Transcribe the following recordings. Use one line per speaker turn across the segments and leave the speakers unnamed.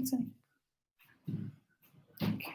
Thanks, honey. Okay.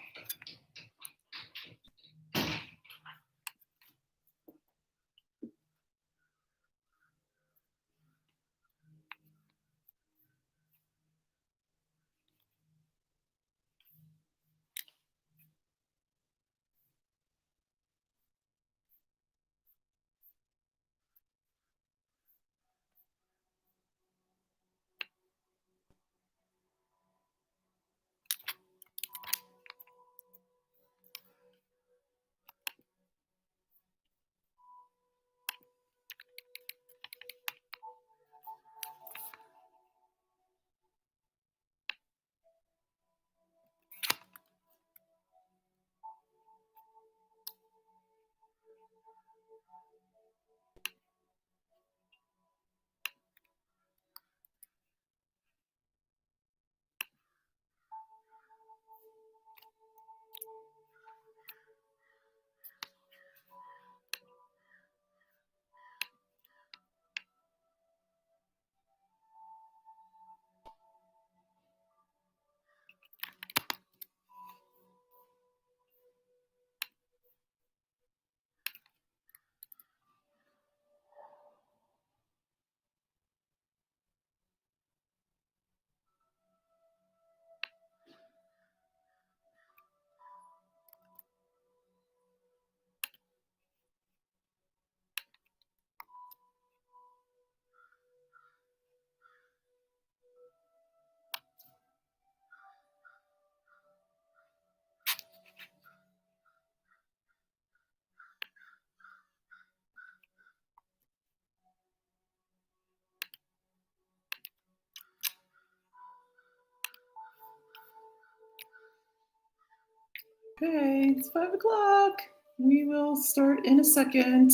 Okay, it's 5 o'clock. We will start in a second.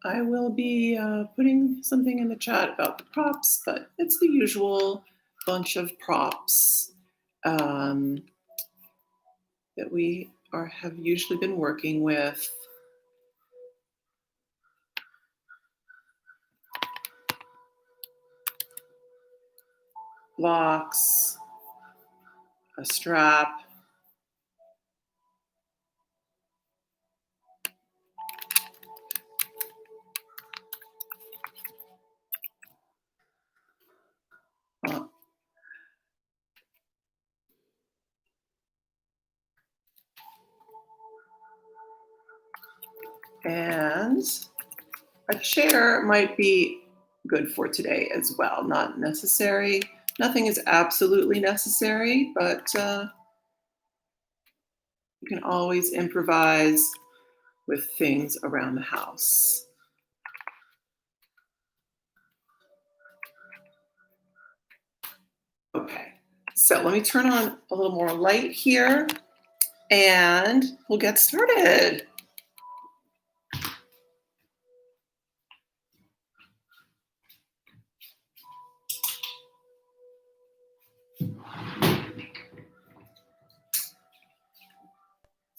I will be putting something in the chat about the props, but it's the usual bunch of props that we have usually been working with. Blocks, a strap, and a chair might be good for today as well. Not necessary. Nothing is absolutely necessary, but you can always improvise with things around the house. Okay, so let me turn on a little more light here and we'll get started.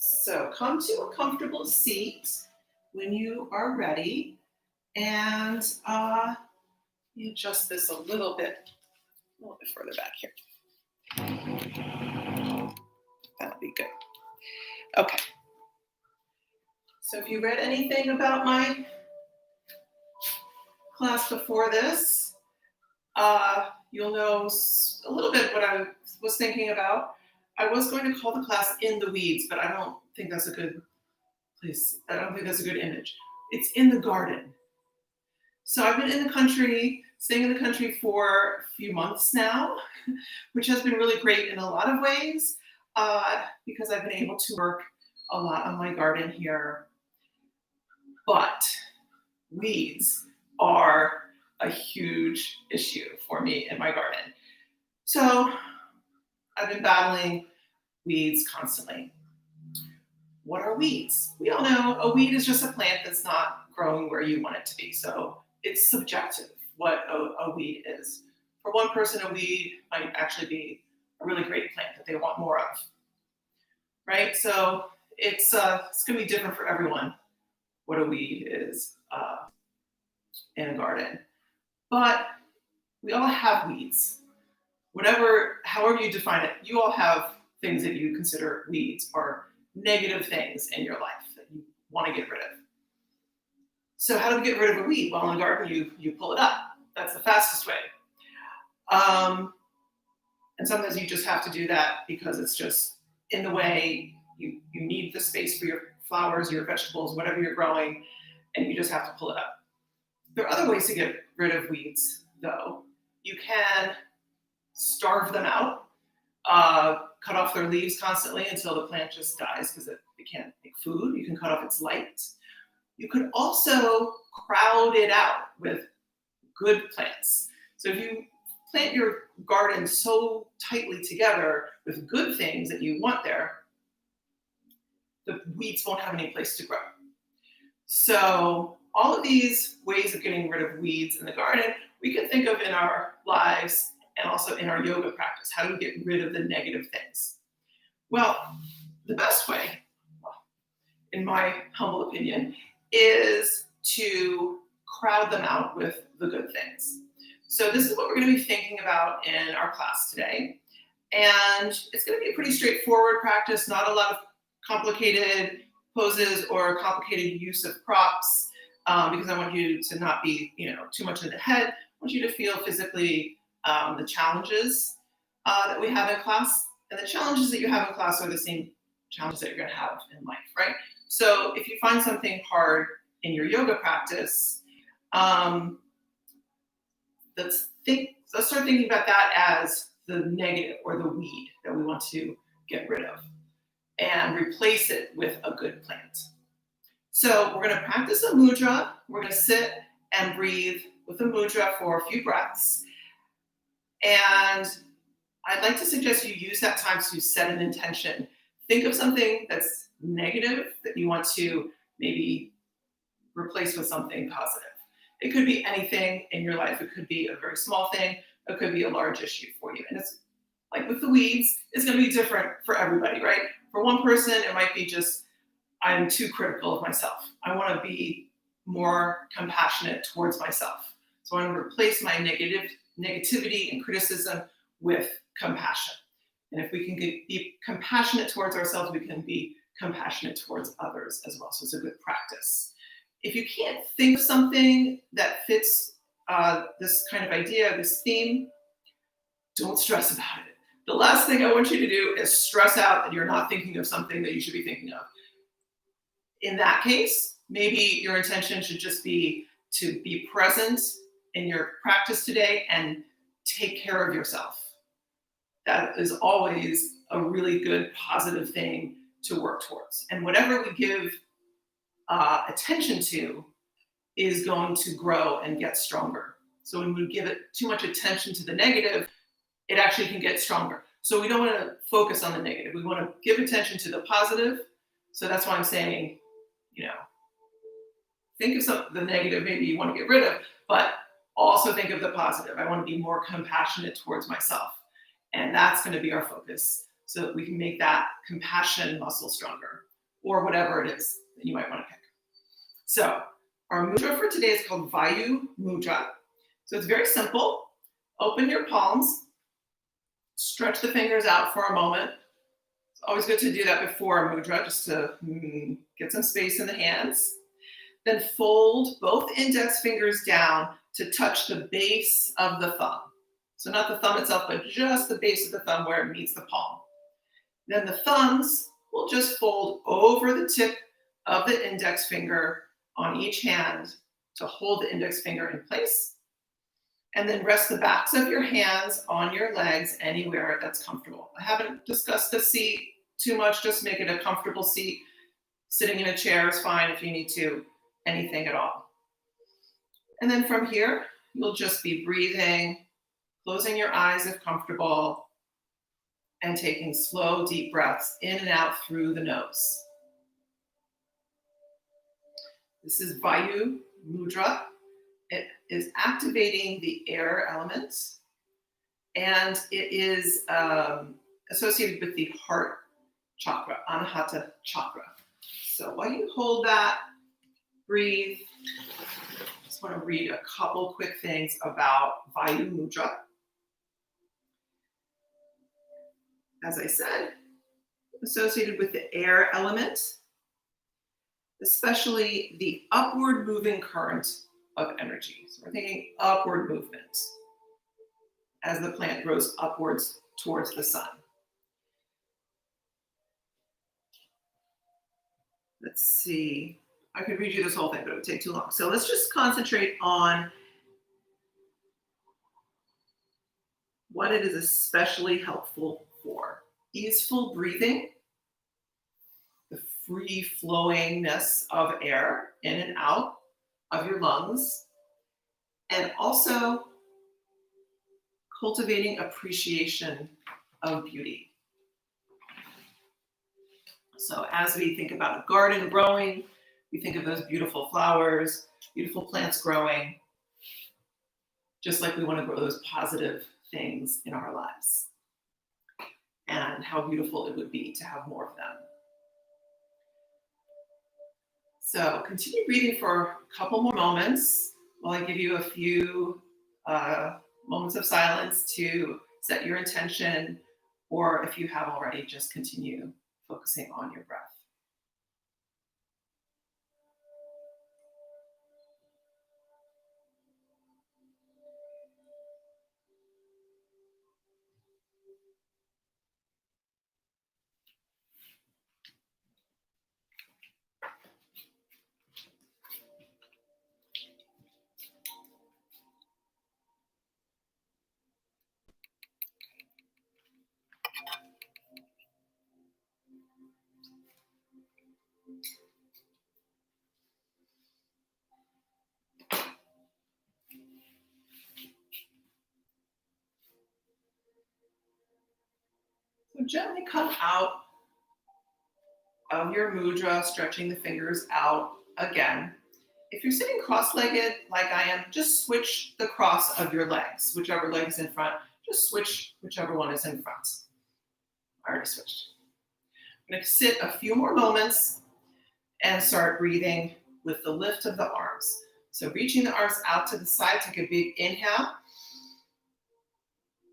So come to a comfortable seat when you are ready, and you adjust this a little bit further back here. That'll be good. Okay. So if you read anything about my class before this, you'll know a little bit what I was thinking about. I was going to call the class In the Weeds, but I don't think that's a good place. I don't think that's a good image. It's in the garden. So I've been in the country, staying in the country for a few months now, which has been really great in a lot of ways because I've been able to work a lot on my garden here. But weeds are a huge issue for me in my garden. So I've been battling weeds constantly. What are weeds? We all know a weed is just a plant that's not growing where you want it to be. So it's subjective what a weed is. For one person, a weed might actually be a really great plant that they want more of, right? So it's going to be different for everyone what a weed is in a garden. But we all have weeds. however you define it, you all have things that you consider weeds or negative things in your life that you want to get rid of. So how do we get rid of a weed? Well, in the garden, you pull it up. That's the fastest way. And sometimes you just have to do that because it's just in the way. You need the space for your flowers, your vegetables, whatever you're growing, and you just have to pull it up. There are other ways to get rid of weeds, though. You can starve them out, cut off their leaves constantly until the plant just dies because it can't make food. You can cut off its light. You could also crowd it out with good plants. So if you plant your garden so tightly together with good things that you want there, the weeds won't have any place to grow. So all of these ways of getting rid of weeds in the garden, we can think of in our lives and also in our yoga practice. How do we get rid of the negative things? Well, the best way, in my humble opinion, is to crowd them out with the good things. So this is what we're going to be thinking about in our class today. And it's going to be a pretty straightforward practice, not a lot of complicated poses or complicated use of props, because I want you to not be, too much in the head. I want you to feel physically the challenges that we have in class. And the challenges that you have in class are the same challenges that you're going to have in life, right? So if you find something hard in your yoga practice, let's start thinking about that as the negative or the weed that we want to get rid of and replace it with a good plant. So we're going to practice a mudra. We're going to sit and breathe with a mudra for a few breaths. And I'd like to suggest you use that time to set an intention. Think of something that's negative that you want to maybe replace with something positive. It could be anything in your life. It could be a very small thing. It could be a large issue for you. And it's like with the weeds, it's going to be different for everybody, right? For one person, it might be just, I'm too critical of myself. I want to be more compassionate towards myself. So I want to replace my negativity and criticism with compassion. And if we can be compassionate towards ourselves, we can be compassionate towards others as well. So it's a good practice. If you can't think of something that fits this kind of idea, this theme, don't stress about it. The last thing I want you to do is stress out that you're not thinking of something that you should be thinking of. In that case, maybe your intention should just be to be present in your practice today and take care of yourself. That is always a really good, positive thing to work towards. And whatever we give attention to is going to grow and get stronger. So when we give it too much attention to the negative, it actually can get stronger. So we don't want to focus on the negative. We want to give attention to the positive. So that's why I'm saying, think of the negative maybe you want to get rid of, but also think of the positive. I want to be more compassionate towards myself. And that's going to be our focus so that we can make that compassion muscle stronger, or whatever it is that you might want to pick. So our mudra for today is called Vayu Mudra. So it's very simple. Open your palms, stretch the fingers out for a moment. It's always good to do that before a mudra, just to get some space in the hands. Then fold both index fingers down to touch the base of the thumb. So not the thumb itself, but just the base of the thumb where it meets the palm. Then the thumbs will just fold over the tip of the index finger on each hand to hold the index finger in place. And then rest the backs of your hands on your legs anywhere that's comfortable. I haven't discussed the seat too much, just make it a comfortable seat. Sitting in a chair is fine if you need to, anything at all. And then from here, you'll just be breathing, closing your eyes if comfortable, and taking slow, deep breaths in and out through the nose. This is Vayu Mudra. It is activating the air element, and it is associated with the heart chakra, Anahata chakra. So while you hold that, breathe. Just want to read a couple quick things about Vayu Mudra. as I said, associated with the air element, especially the upward moving current of energy. So we're thinking upward movement as the plant grows upwards towards the sun. Let's see. I could read you this whole thing, but it would take too long. So let's just concentrate on what it is especially helpful for. Easeful breathing, the free flowingness of air in and out of your lungs, and also cultivating appreciation of beauty. So as we think about a garden growing, we think of those beautiful flowers, beautiful plants growing, just like we want to grow those positive things in our lives. And how beautiful it would be to have more of them. So continue breathing for a couple more moments while I give you a few moments of silence to set your intention, or if you have already, just continue focusing on your breath. So gently come out of your mudra, stretching the fingers out again. If you're sitting cross-legged like I am, just switch the cross of your legs. Whichever leg is in front, just switch whichever one is in front. I already switched. I'm going to sit a few more moments and start breathing with the lift of the arms. So reaching the arms out to the side, take a big inhale.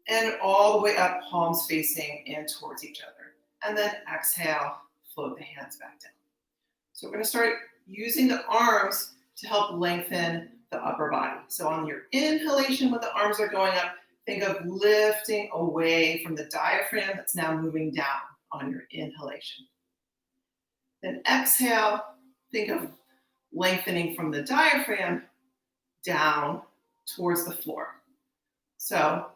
And all the way up, palms facing in towards each other. And then exhale, float the hands back down. So we're going to start using the arms to help lengthen the upper body. So on your inhalation, when the arms are going up, think of lifting away from the diaphragm that's now moving down on your inhalation. Then exhale, think of lengthening from the diaphragm down towards the floor. So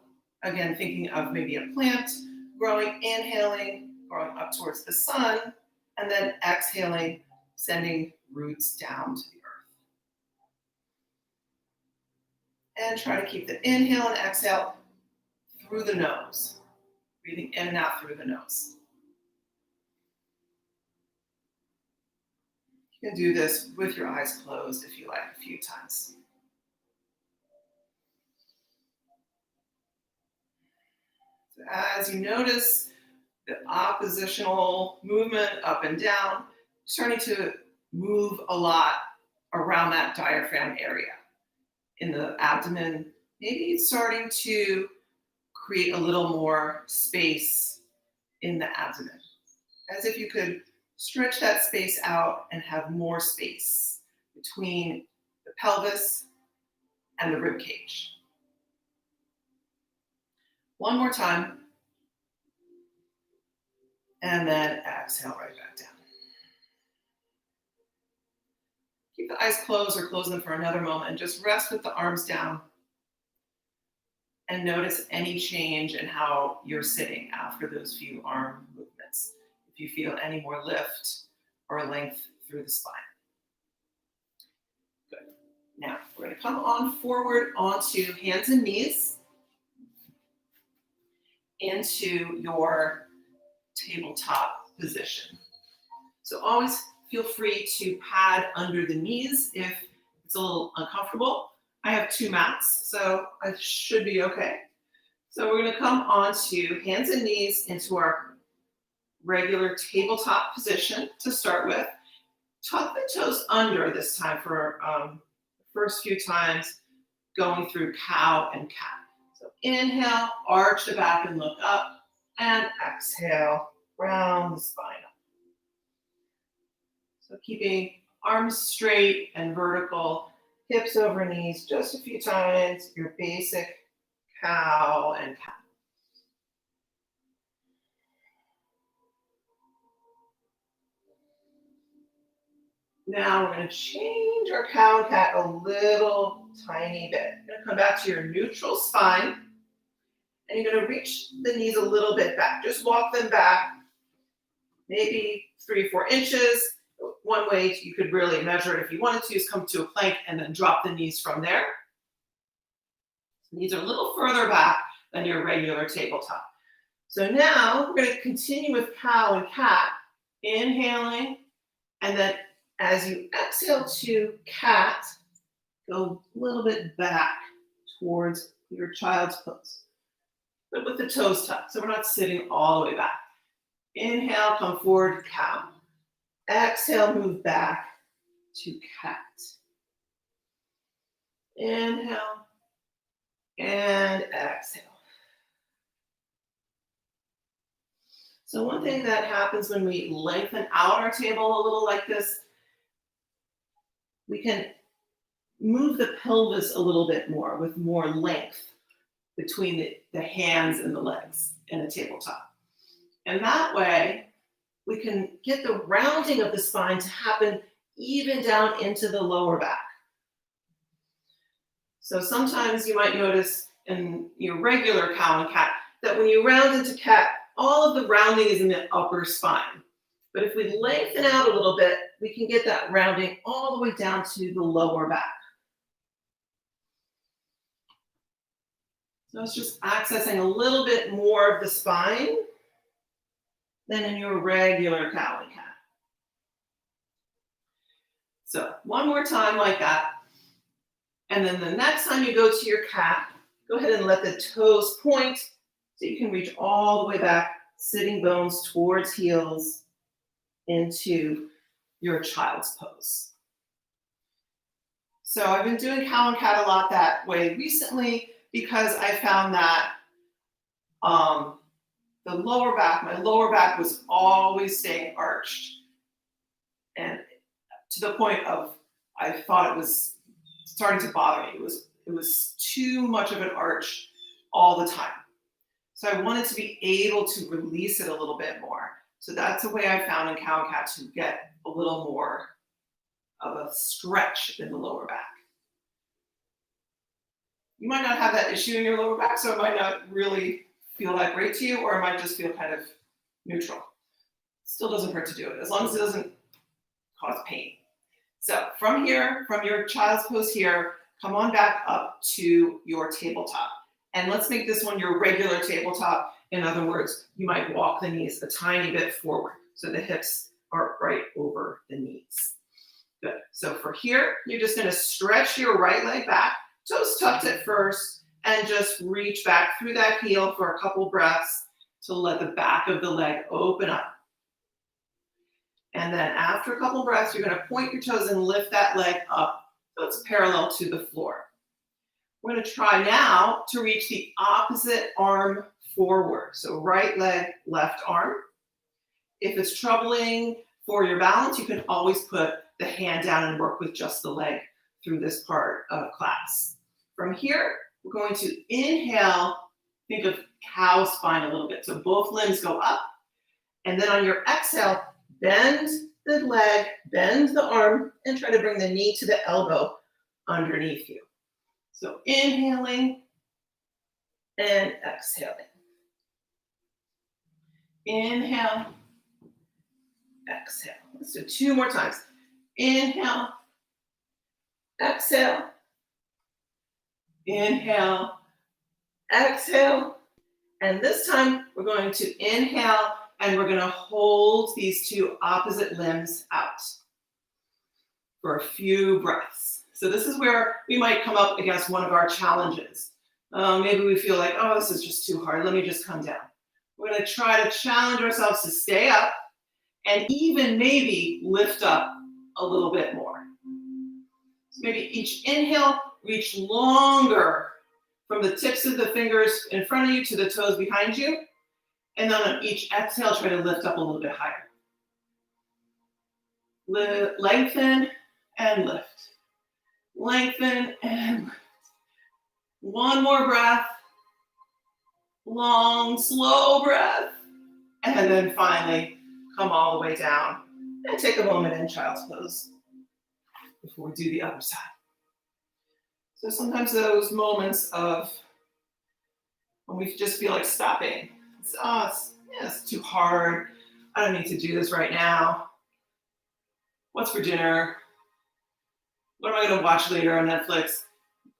again, thinking of maybe a plant growing, inhaling, growing up towards the sun, and then exhaling, sending roots down to the earth. And try to keep the inhale and exhale through the nose, breathing in and out through the nose. You can do this with your eyes closed if you like, a few times. So as you notice the oppositional movement up and down, starting to move a lot around that diaphragm area. In the abdomen, maybe starting to create a little more space in the abdomen, as if you could stretch that space out and have more space between the pelvis and the rib cage. One more time, and then exhale right back down. Keep the eyes closed or close them for another moment and just rest with the arms down and notice any change in how you're sitting after those few arm movements. If you feel any more lift or length through the spine. Good. Now we're going to come on forward onto hands and knees into your tabletop position. So always feel free to pad under the knees if it's a little uncomfortable. I have 2 mats, so I should be okay. So we're going to come onto hands and knees into our regular tabletop position to start with. Tuck the toes under this time for the first few times, going through cow and cat. So inhale, arch the back and look up. And exhale, round the spine up. So keeping arms straight and vertical, hips over knees just a few times, your basic cow and cat. Now we're going to change our cow and cat a little tiny bit. You're going to come back to your neutral spine, and you're going to reach the knees a little bit back. Just walk them back, maybe 3 or 4 inches. One way you could really measure it if you wanted to is come to a plank and then drop the knees from there. Knees are a little further back than your regular tabletop. So now we're going to continue with cow and cat, inhaling, and then as you exhale to cat, go a little bit back towards your child's pose, but with the toes tucked, so we're not sitting all the way back. Inhale, come forward, cow. Exhale, move back to cat. Inhale and exhale. So one thing that happens when we lengthen out our table a little like this, we can move the pelvis a little bit more with more length between the hands and the legs in a tabletop. And that way, we can get the rounding of the spine to happen even down into the lower back. So sometimes you might notice in your regular cow and cat that when you round into cat, all of the rounding is in the upper spine. But if we lengthen out a little bit, we can get that rounding all the way down to the lower back. So it's just accessing a little bit more of the spine than in your regular cow and cat. So one more time like that. And then the next time you go to your cat, go ahead and let the toes point so you can reach all the way back, sitting bones towards heels into your child's pose. So I've been doing cow and cat a lot that way recently because I found that the lower back, my lower back was always staying arched. And to the point of, I thought it was starting to bother me. It was too much of an arch all the time. So I wanted to be able to release it a little bit more. So that's a way I found in cow and cat to get a little more of a stretch in the lower back. You might not have that issue in your lower back, so it might not really feel that great to you, or it might just feel kind of neutral. Still doesn't hurt to do it, as long as it doesn't cause pain. So from here, from your child's pose here, come on back up to your tabletop. And let's make this one your regular tabletop. In other words, you might walk the knees a tiny bit forward so the hips are right over the knees. Good. So for here, you're just going to stretch your right leg back, toes tucked at first, and just reach back through that heel for a couple breaths to let the back of the leg open up. And then after a couple breaths, you're going to point your toes and lift that leg up so it's parallel to the floor. We're going to try now to reach the opposite arm forward. So right leg, left arm. If it's troubling for your balance, you can always put the hand down and work with just the leg through this part of class. From here, we're going to inhale, think of cow spine a little bit. So both limbs go up. And then on your exhale, bend the leg, bend the arm, and try to bring the knee to the elbow underneath you. So inhaling and exhaling. Inhale, exhale. Let's do 2 more times. Inhale, exhale. Inhale, exhale. And this time we're going to inhale and we're going to hold these 2 opposite limbs out for a few breaths. So this is where we might come up against one of our challenges. Maybe we feel like, oh, this is just too hard. Let me just come down. We're going to try to challenge ourselves to stay up and even maybe lift up a little bit more. So maybe each inhale, reach longer from the tips of the fingers in front of you to the toes behind you. And then on each exhale, try to lift up a little bit higher. Lengthen and lift. Lengthen and lift. One more breath. Long, slow breath. And then finally, come all the way down and take a moment in child's pose before we do the other side. So sometimes those moments of when we just feel like stopping. It's too hard. I don't need to do this right now. What's for dinner? What am I going to watch later on Netflix?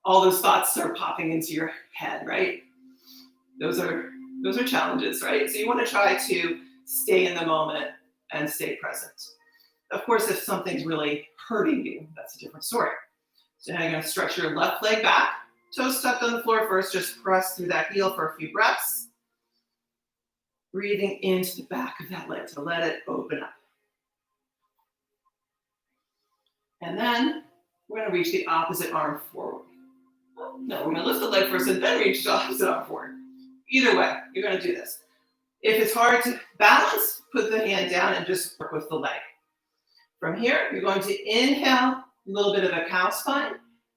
All those thoughts start popping into your head, right? Those are challenges, right? So you want to try to stay in the moment and stay present. Of course, if something's really hurting you, that's a different story. So now you're going to stretch your left leg back, toes stuck on the floor first, just press through that heel for a few breaths. Breathing into the back of that leg to let it open up. And then we're going to reach the opposite arm forward. No, we're going to lift the leg first and then reach the opposite arm forward. Either way, you're going to do this. If it's hard to balance, put the hand down and just work with the leg. From here, you're going to inhale, a little bit of a cow spine,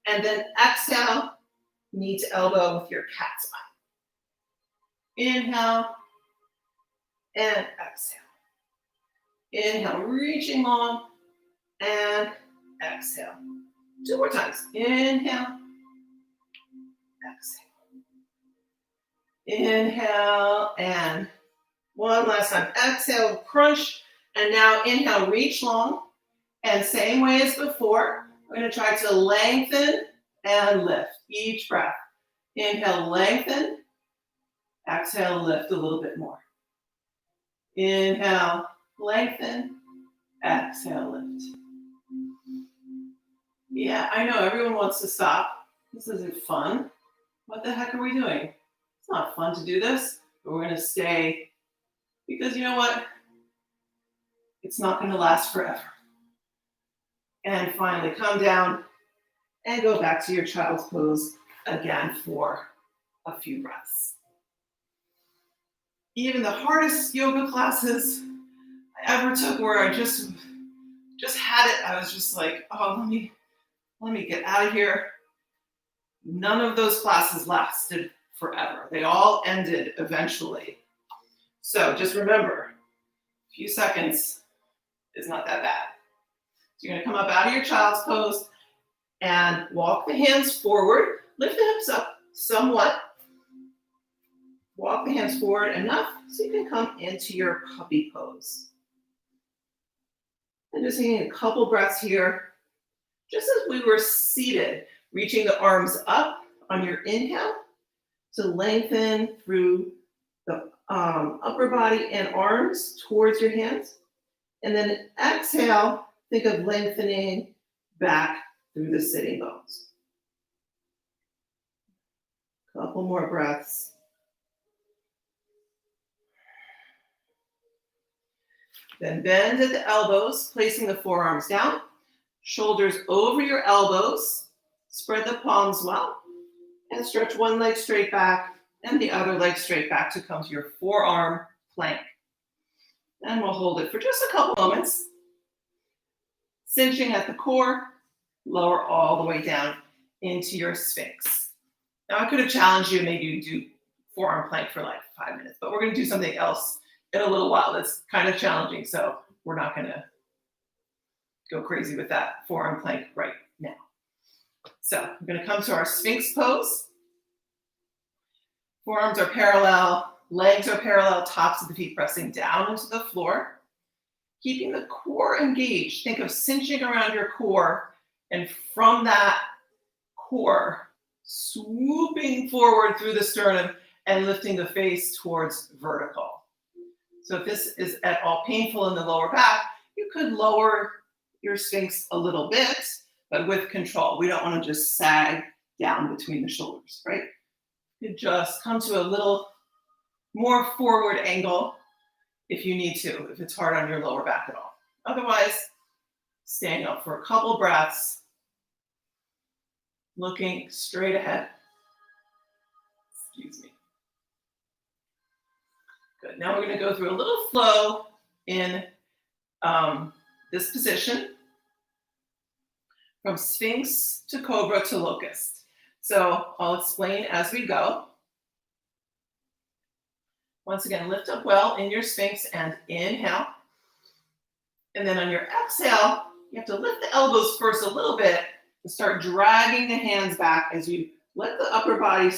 and then exhale, knee to elbow with your cat spine. Inhale and exhale. Inhale, reaching long, and exhale. 2 more times. Inhale, exhale. Inhale, and one last time. Exhale, crunch, and now inhale, reach long. And same way as before, we're going to try to lengthen and lift each breath. Inhale, lengthen. Exhale, lift a little bit more. Inhale, lengthen. Exhale, lift. Yeah, I know everyone wants to stop. This isn't fun. What the heck are we doing? It's not fun to do this, but we're going to stay because you know what? It's not going to last forever. And finally, come down and go back to your child's pose again for a few breaths. Even the hardest yoga classes I ever took where I just had it, I was just like, oh, let me get out of here. None of those classes lasted forever. They all ended eventually. So just remember, a few seconds is not that bad. So you're going to come up out of your child's pose and walk the hands forward. Lift the hips up somewhat. Walk the hands forward enough so you can come into your puppy pose. And just taking a couple breaths here. Just as we were seated, reaching the arms up on your inhale to lengthen through the upper body and arms towards your hands. And then exhale, think of lengthening back through the sitting bones. Couple more breaths. Then bend at the elbows, placing the forearms down, shoulders over your elbows, spread the palms well, and stretch one leg straight back and the other leg straight back to come to your forearm plank. And we'll hold it for just a couple moments. Cinching at the core, lower all the way down into your Sphinx. Now I could have challenged you, maybe you do forearm plank for like 5 minutes, but we're going to do something else in a little while that's kind of challenging, so we're not going to go crazy with that forearm plank right now. So we're going to come to our Sphinx pose. Forearms are parallel, legs are parallel, tops of the feet pressing down into the floor. Keeping the core engaged. Think of cinching around your core, and from that core, swooping forward through the sternum and lifting the face towards vertical. So if this is at all painful in the lower back, you could lower your Sphinx a little bit, but with control. We don't want to just sag down between the shoulders, right? You could just come to a little more forward angle if you need to, if it's hard on your lower back at all. Otherwise, staying up for a couple breaths, looking straight ahead. Excuse me. Good. Now we're going to go through a little flow in this position from Sphinx to Cobra to Locust. So I'll explain as we go. Once again, lift up well in your Sphinx and inhale. And then on your exhale, you have to lift the elbows first a little bit and start dragging the hands back as you let the upper body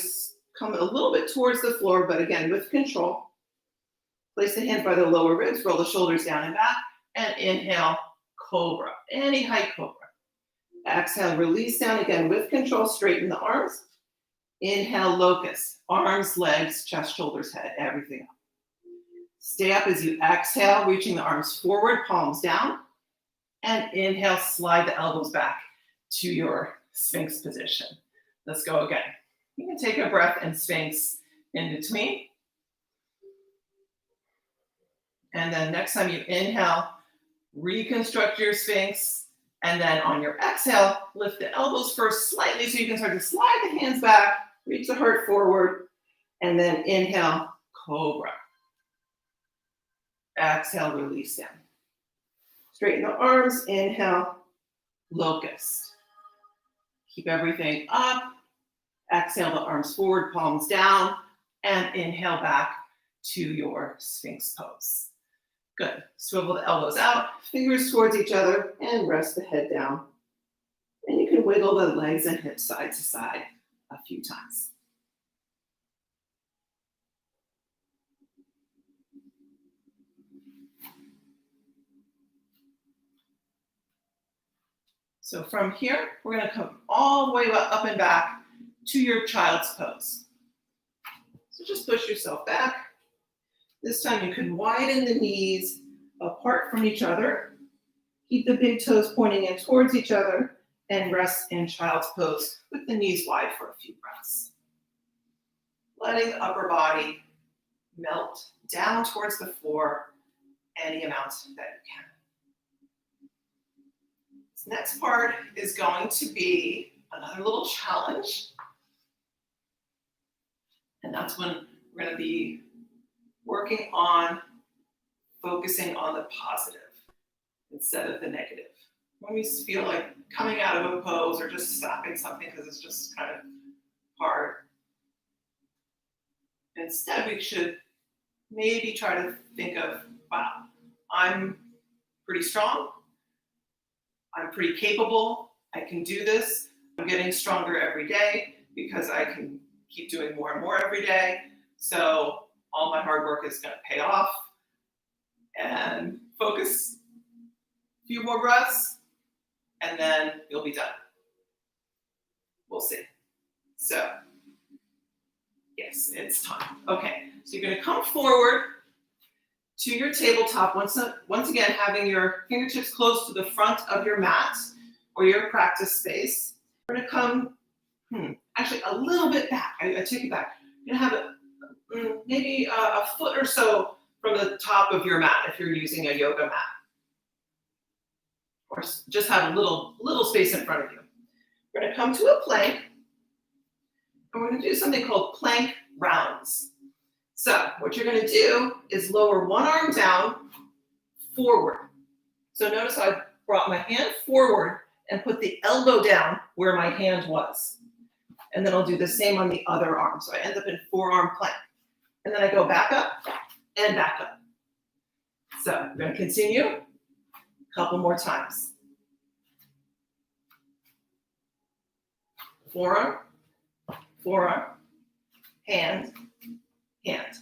come a little bit towards the floor, but again, with control. Place the hands by the lower ribs, roll the shoulders down and back, and inhale, Cobra, any height Cobra. Exhale, release down again with control, straighten the arms. Inhale, Locust, arms, legs, chest, shoulders, head, everything up. Stay up as you exhale, reaching the arms forward, palms down. And inhale, slide the elbows back to your Sphinx position. Let's go again. You can take a breath and Sphinx in between. And then next time you inhale, reconstruct your Sphinx. And then on your exhale, lift the elbows first slightly so you can start to slide the hands back, reach the heart forward, and then inhale, Cobra. Exhale, release down. Straighten the arms, inhale, Locust. Keep everything up. Exhale the arms forward, palms down, and inhale back to your Sphinx pose. Good. Swivel the elbows out, fingers towards each other, and rest the head down. And you can wiggle the legs and hips side to side a few times. So from here, we're going to come all the way up and back to your child's pose. So just push yourself back. This time you can widen the knees apart from each other. Keep the big toes pointing in towards each other and rest in child's pose with the knees wide for a few breaths. Letting the upper body melt down towards the floor any amount that you can. This next part is going to be another little challenge. And that's when we're going to be working on focusing on the positive instead of the negative. When we feel like coming out of a pose or just stopping something because it's just kind of hard, instead we should maybe try to think of, wow, I'm pretty strong, I'm pretty capable, I can do this, I'm getting stronger every day because I can keep doing more and more every day. So all my hard work is going to pay off. And focus. A few more breaths, and then you'll be done. We'll see. So, yes, it's time. Okay, so you're going to come forward to your tabletop. Once again, having your fingertips close to the front of your mat or your practice space. We're going to come, actually a little bit back. I take it back. You're going to have it maybe a foot or so from the top of your mat if you're using a yoga mat. Or just have a little space in front of you. We're going to come to a plank, and we're going to do something called plank rounds. So what you're going to do is lower one arm down, forward. So notice I brought my hand forward and put the elbow down where my hand was. And then I'll do the same on the other arm. So I end up in forearm plank. And then I go back up and back up. So I'm going to continue a couple more times. Forearm, forearm, hand, hand.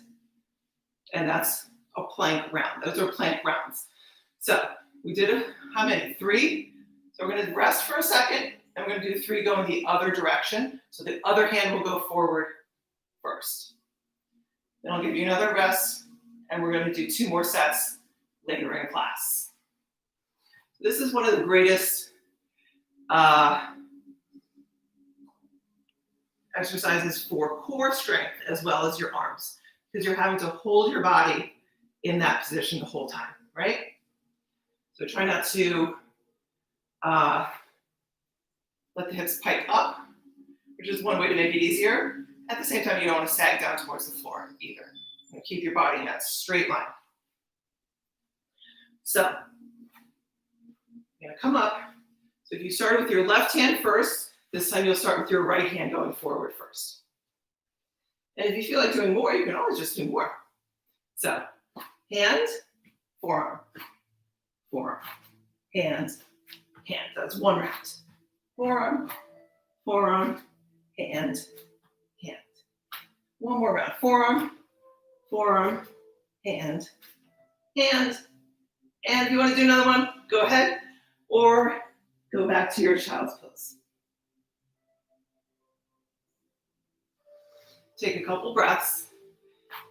And that's a plank round. Those are plank rounds. So we did how many? 3. So we're going to rest for a second, and we're going to do 3 going the other direction. So the other hand will go forward first. Then I'll give you another rest, and we're going to do 2 more sets later in class. This is one of the greatest exercises for core strength as well as your arms, because you're having to hold your body in that position the whole time, right? So try not to let the hips pike up, which is one way to make it easier. At the same time, you don't want to sag down towards the floor either. And keep your body in that straight line. So, you're gonna come up. So if you start with your left hand first, this time you'll start with your right hand going forward first. And if you feel like doing more, you can always just do more. So, hand, forearm, forearm, hand, hand. That's one round. Forearm, forearm, hand, hand. One more round. Forearm, forearm, hand, hand. And if you want to do another one, go ahead or go back to your child's pose. Take a couple breaths,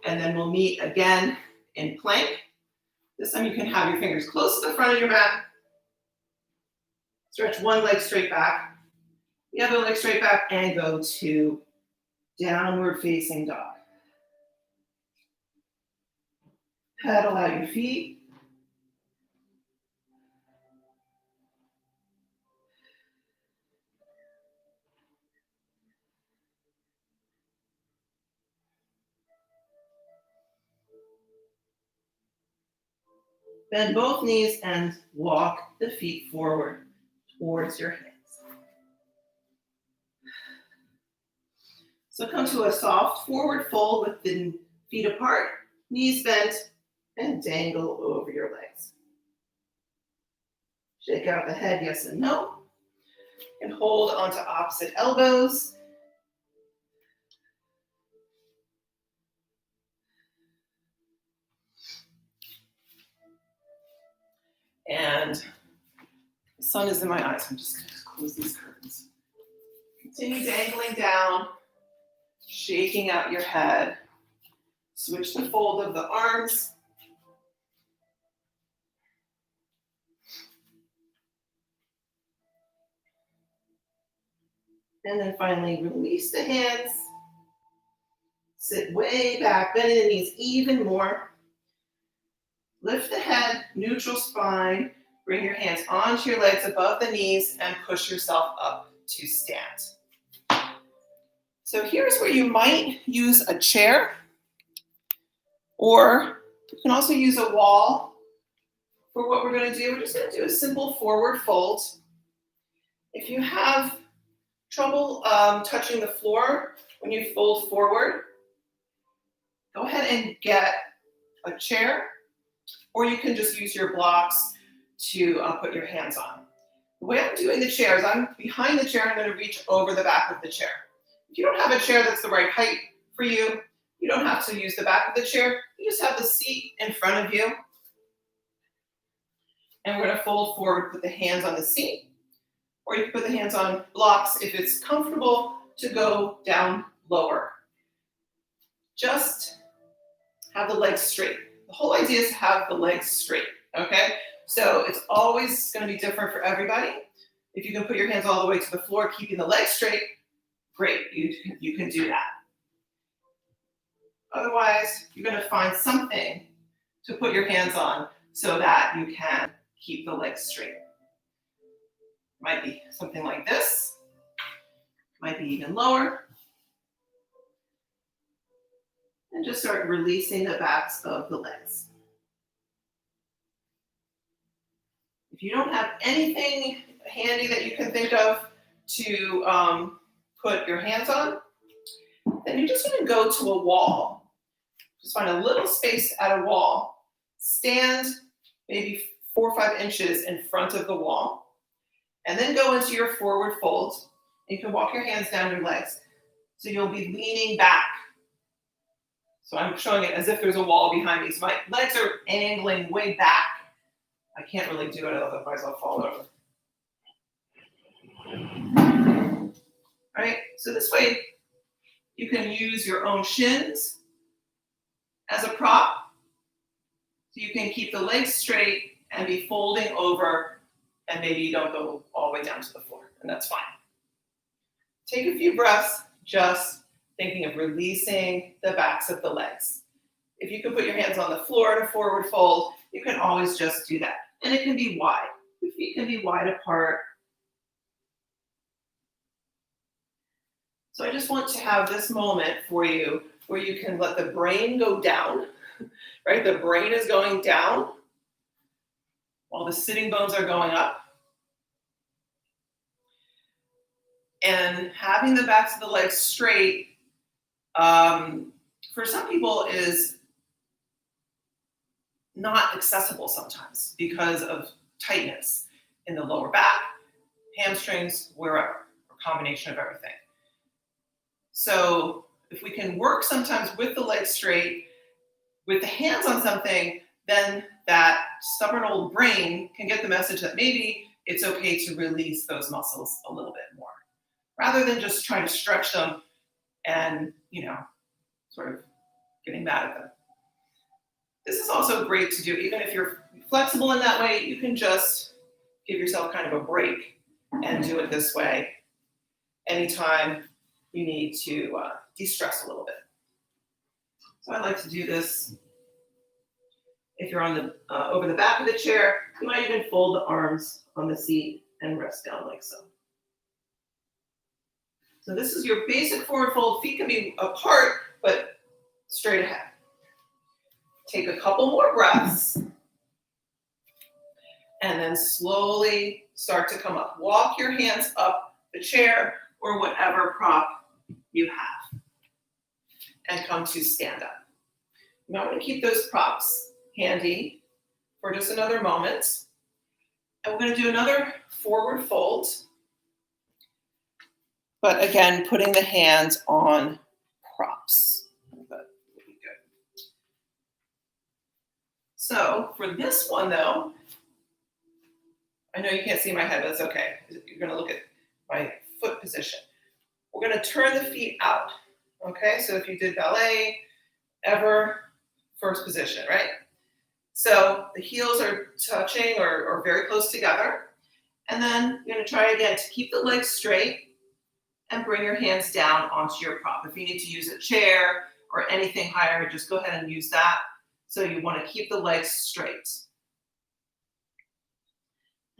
and then we'll meet again in plank. This time you can have your fingers close to the front of your mat. Stretch one leg straight back, the other leg straight back, and go to downward facing dog. Pedal out your feet. Bend both knees and walk the feet forward towards your hands. So come to a soft forward fold with the feet apart, knees bent, and dangle over your legs. Shake out the head, yes and no. And hold onto opposite elbows. And the sun is in my eyes. I'm just going to close these curtains. Continue dangling down, shaking out your head. Switch the fold of the arms. And then finally release the hands. Sit way back, bending the knees even more. Lift the head, neutral spine. Bring your hands onto your legs above the knees and push yourself up to stand. So here's where you might use a chair, or you can also use a wall for what we're going to do. We're just going to do a simple forward fold. If you have trouble touching the floor when you fold forward, go ahead and get a chair, or you can just use your blocks to put your hands on. The way I'm doing the chair is I'm behind the chair. I'm going to reach over the back of the chair. If you don't have a chair that's the right height for you, you don't have to use the back of the chair. You just have the seat in front of you. And we're going to fold forward, put the hands on the seat, or you can put the hands on blocks if it's comfortable to go down lower. Just have the legs straight. The whole idea is to have the legs straight, okay? So it's always going to be different for everybody. If you can put your hands all the way to the floor, keeping the legs straight, great, you can do that. Otherwise, you're going to find something to put your hands on so that you can keep the legs straight. Might be something like this, might be even lower. And just start releasing the backs of the legs. If you don't have anything handy that you can think of to put your hands on, then you're just going to go to a wall. Just find a little space at a wall. Stand maybe 4 or 5 inches in front of the wall. And then go into your forward fold. You can walk your hands down your legs. So you'll be leaning back. So I'm showing it as if there's a wall behind me. So my legs are angling way back. I can't really do it, otherwise I'll fall over. All right, so this way you can use your own shins as a prop. So you can keep the legs straight and be folding over, and maybe you don't go all the way down to the floor, and that's fine. Take a few breaths, just thinking of releasing the backs of the legs. If you can put your hands on the floor in a forward fold, you can always just do that. And it can be wide. The feet can be wide apart. So I just want to have this moment for you where you can let the brain go down, right? The brain is going down while the sitting bones are going up. And having the backs of the legs straight, for some people is not accessible sometimes because of tightness in the lower back, hamstrings, wherever, or combination of everything. So if we can work sometimes with the legs straight, with the hands on something, then that stubborn old brain can get the message that maybe it's okay to release those muscles a little bit more, rather than just trying to stretch them and, sort of getting mad at them. This is also great to do, even if you're flexible in that way, you can just give yourself kind of a break and do it this way anytime you need to de-stress a little bit. So I like to do this. If you're on the over the back of the chair, you might even fold the arms on the seat and rest down like so. So this is your basic forward fold. Feet can be apart, but straight ahead. Take a couple more breaths, and then slowly start to come up. Walk your hands up the chair or whatever prop you have, and come to stand up. You might want to keep those props handy for just another moment. And we're going to do another forward fold. But again, putting the hands on props. That would be good. So for this one though, I know you can't see my head, but it's okay. You're going to look at my foot position. We're going to turn the feet out. Okay, so if you did ballet, ever, first position, right? So the heels are touching or very close together. And then you're going to try again to keep the legs straight and bring your hands down onto your prop. If you need to use a chair or anything higher, just go ahead and use that. So you want to keep the legs straight.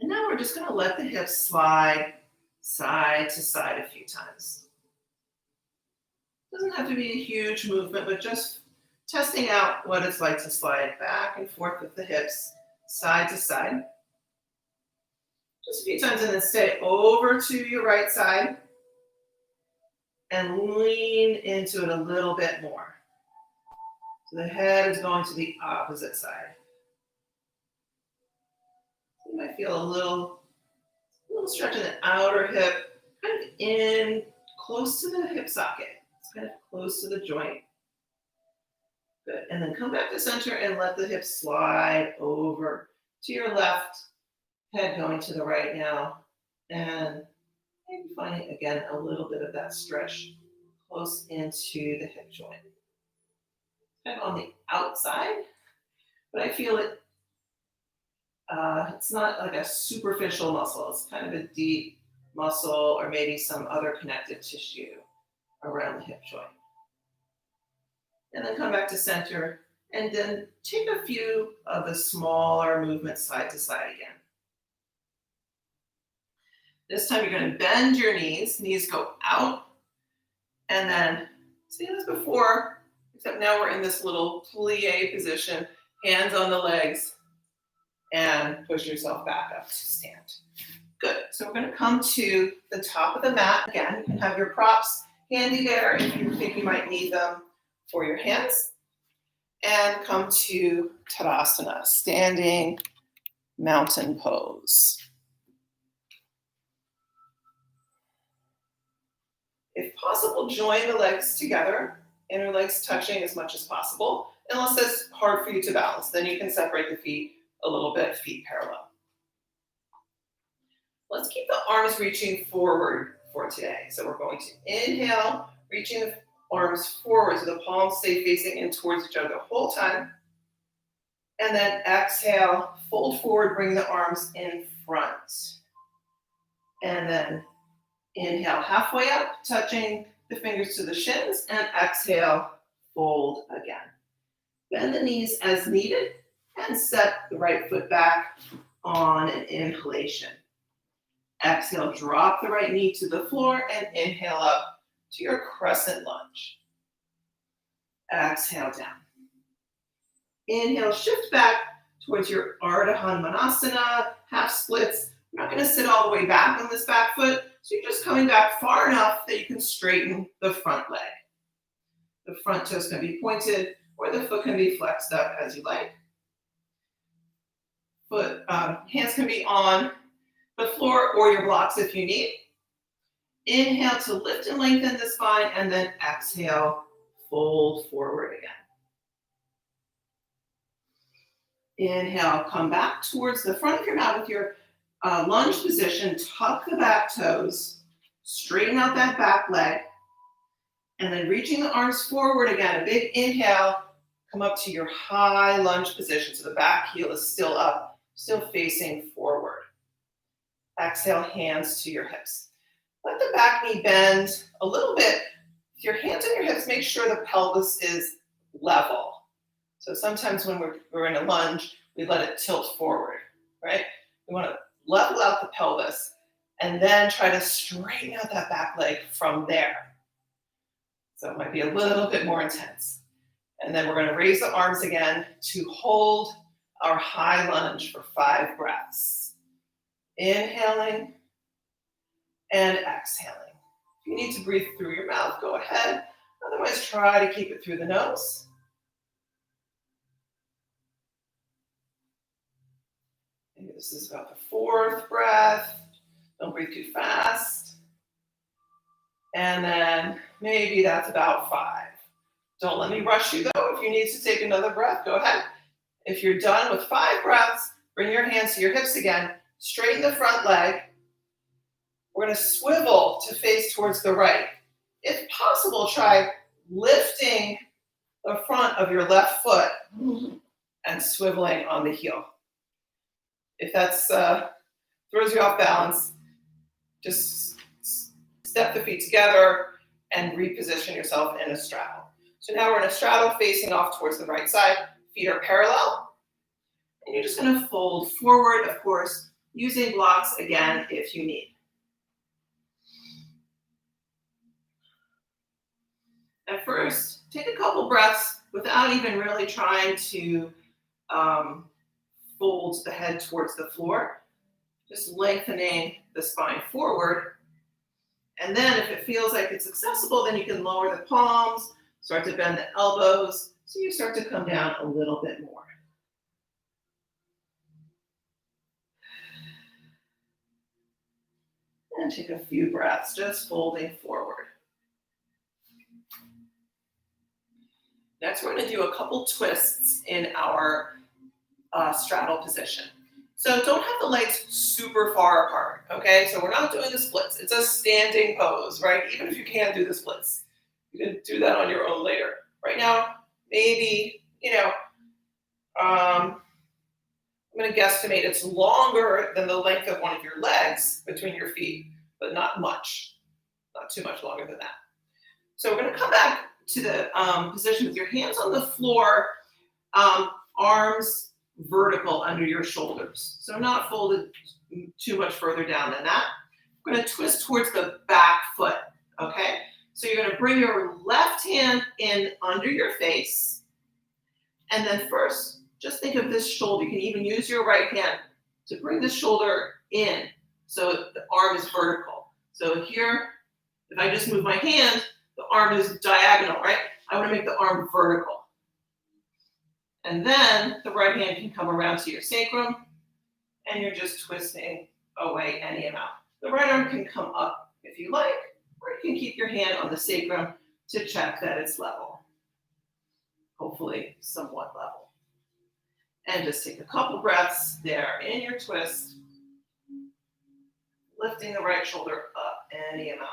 And now we're just going to let the hips slide side to side a few times. Doesn't have to be a huge movement, but just testing out what it's like to slide back and forth with the hips, side to side. Just a few times, and then stay over to your right side and lean into it a little bit more. So the head is going to the opposite side. You might feel a little stretch in the outer hip, kind of in close to the hip socket. It's kind of close to the joint. Good. And then come back to center and let the hips slide over to your left, head going to the right now. And maybe finding, again, a little bit of that stretch close into the hip joint. Kind of on the outside, but I feel it. It's not like a superficial muscle. It's kind of a deep muscle or maybe some other connective tissue around the hip joint. And then come back to center and then take a few of the smaller movements side to side again. This time you're going to bend your knees go out, and then same as before, except now we're in this little plie position, hands on the legs, and push yourself back up to stand. Good. So we're going to come to the top of the mat. Again, you can have your props handy there if you think you might need them for your hands. And come to Tadasana, standing mountain pose. If possible, join the legs together, inner legs touching as much as possible, unless that's hard for you to balance. Then you can separate the feet a little bit, feet parallel. Let's keep the arms reaching forward for today. So we're going to inhale, reaching the arms forward so the palms stay facing in towards each other the whole time. And then exhale, fold forward, bring the arms in front. And then inhale, halfway up, touching the fingers to the shins, and exhale, fold again. Bend the knees as needed, and set the right foot back on an inhalation. Exhale, drop the right knee to the floor, and inhale up to your crescent lunge. Exhale down. Inhale, shift back towards your Ardha Manasana, half splits. We're not going to sit all the way back on this back foot, so you're just coming back far enough that you can straighten the front leg. The front toes can be pointed, or the foot can be flexed up as you like. Hands can be on the floor or your blocks if you need. Inhale to lift and lengthen the spine, and then exhale, fold forward again. Inhale, come back towards the front of your mat with your lunge position. Tuck the back toes, straighten out that back leg, and then reaching the arms forward again. A big inhale, come up to your high lunge position. So the back heel is still up, still facing forward. Exhale, hands to your hips. Let the back knee bend a little bit. With your hands on your hips, make sure the pelvis is level. So sometimes when we're in a lunge, we let it tilt forward, right? We want to level out the pelvis and then try to straighten out that back leg from there. So it might be a little bit more intense. And then we're going to raise the arms again to hold our high lunge for 5 breaths. Inhaling and exhaling. If you need to breathe through your mouth, go ahead. Otherwise, try to keep it through the nose. Maybe this is about the 4th breath. Don't breathe too fast. And then maybe that's about 5. Don't let me rush you though. If you need to take another breath, go ahead. If you're done with 5 breaths, bring your hands to your hips again. Straighten the front leg. We're going to swivel to face towards the right. If possible, try lifting the front of your left foot and swiveling on the heel. If that's throws you off balance, just step the feet together and reposition yourself in a straddle. So now we're in a straddle facing off towards the right side. Feet are parallel. And you're just going to fold forward, of course, using blocks again if you need. At first, take a couple breaths without even really trying to fold the head towards the floor. Just lengthening the spine forward. And then if it feels like it's accessible, then you can lower the palms, start to bend the elbows, so you start to come down a little bit more. And take a few breaths, just folding forward. Next, we're going to do a couple twists in our straddle position. So don't have the legs super far apart, okay? So we're not doing the splits. It's a standing pose, right? Even if you can't do the splits. You can do that on your own later. Right now, maybe, I'm going to guesstimate it's longer than the length of one of your legs between your feet, but not much. Not too much longer than that. So we're going to come back to the position with your hands on the floor, arms vertical under your shoulders. So not folded too much further down than that. We're going to twist towards the back foot, okay? So you're going to bring your left hand in under your face. And then first, just think of this shoulder. You can even use your right hand to bring the shoulder in so the arm is vertical. So here, if I just move my hand, the arm is diagonal, right? I want to make the arm vertical. And then the right hand can come around to your sacrum, and you're just twisting away any amount. The right arm can come up if you like, or you can keep your hand on the sacrum to check that it's level. Hopefully somewhat level. And just take a couple breaths there in your twist, lifting the right shoulder up any amount.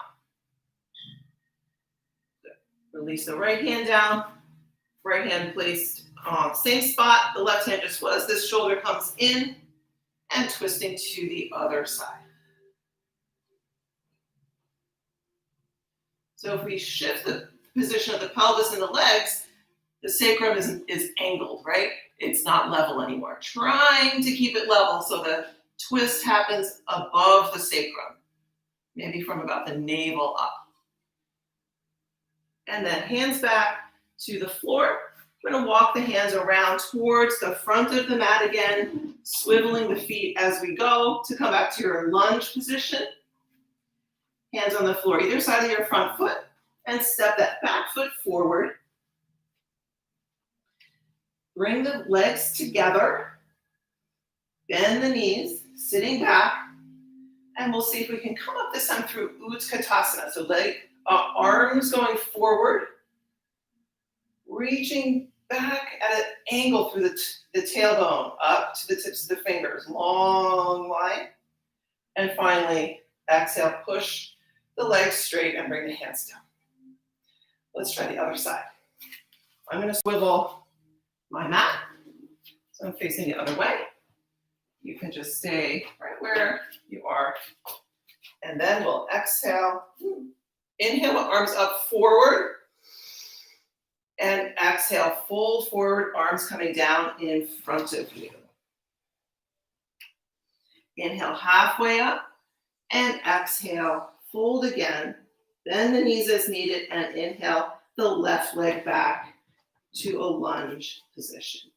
Good. Release the right hand down, right hand placed same spot, the left hand just was. This shoulder comes in and twisting to the other side. So if we shift the position of the pelvis and the legs, the sacrum is angled, right? It's not level anymore. Trying to keep it level so the twist happens above the sacrum, maybe from about the navel up. And then hands back to the floor. We're going to walk the hands around towards the front of the mat again, swiveling the feet as we go to come back to your lunge position. Hands on the floor, either side of your front foot, and step that back foot forward. Bring the legs together, bend the knees, sitting back, and we'll see if we can come up this time through Utkatasana. So arms going forward, reaching back at an angle through the tailbone, up to the tips of the fingers, long line. And finally, exhale, push the legs straight and bring the hands down. Let's try the other side. I'm going to swivel my mat, so I'm facing the other way. You can just stay right where you are. And then we'll exhale. Inhale, arms up forward. And exhale, fold forward, arms coming down in front of you. Inhale, halfway up. And exhale, fold again. Bend the knees as needed. And inhale, the left leg back to a lunge position.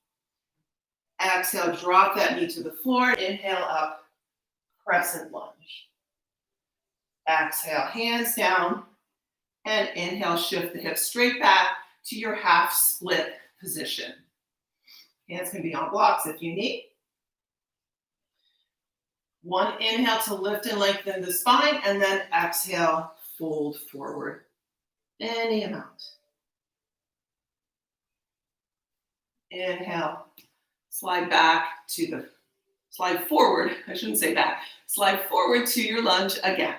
Exhale, drop that knee to the floor. Inhale up, crescent lunge. Exhale, hands down. And inhale, shift the hips straight back to your half split position. Hands can be on blocks if you need. One inhale to lift and lengthen the spine, and then exhale, fold forward. Any amount. Inhale, slide forward, I shouldn't say back, slide forward to your lunge again.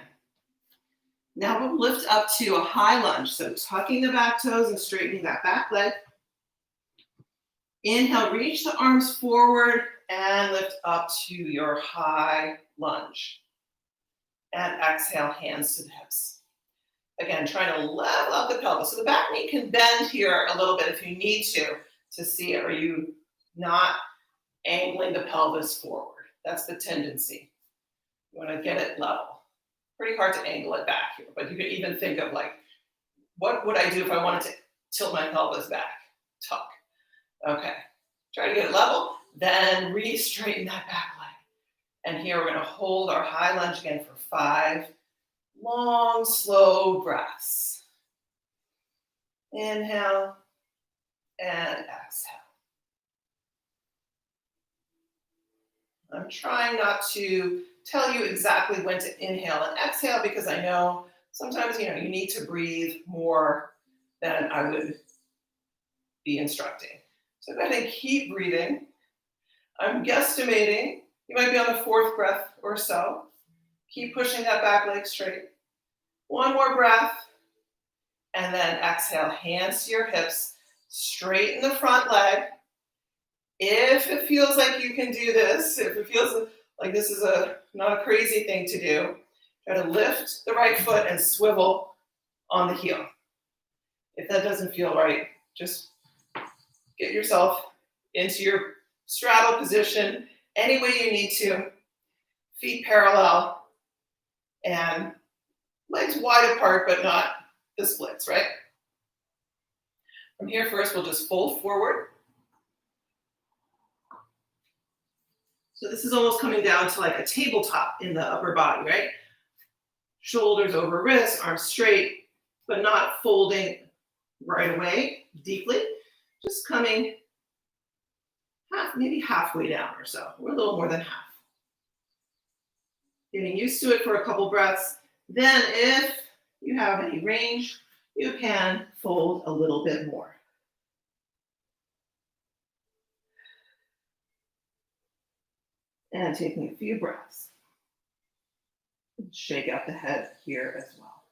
Now we'll lift up to a high lunge, so tucking the back toes and straightening that back leg. Inhale, reach the arms forward and lift up to your high lunge. And exhale, hands to the hips. Again, trying to level up the pelvis. So the back knee can bend here a little bit if you need to see, are you not angling the pelvis forward? That's the tendency. You want to get it level. Pretty hard to angle it back here, but you can even think of like, what would I do if I wanted to tilt my pelvis back? Tuck. Okay. Try to get it level, then re-straighten that back leg. And here we're going to hold our high lunge again for 5 long, slow breaths. Inhale and exhale. I'm trying not to tell you exactly when to inhale and exhale because I know sometimes you need to breathe more than I would be instructing. So go ahead and keep breathing. I'm guesstimating you might be on the 4th breath or so. Keep pushing that back leg straight. One more breath. And then exhale, hands to your hips. Straighten the front leg. If it feels like you can do this, if it feels like this is not a crazy thing to do, try to lift the right foot and swivel on the heel. If that doesn't feel right, just get yourself into your straddle position any way you need to. Feet parallel and legs wide apart, but not the splits, right? From here, first, we'll just fold forward. So this is almost coming down to like a tabletop in the upper body, right? Shoulders over wrists, arms straight, but not folding right away deeply. Just coming maybe halfway down or so. We're a little more than half. Getting used to it for a couple breaths. Then if you have any range, you can fold a little bit more. And taking a few breaths. Shake out the head here as well.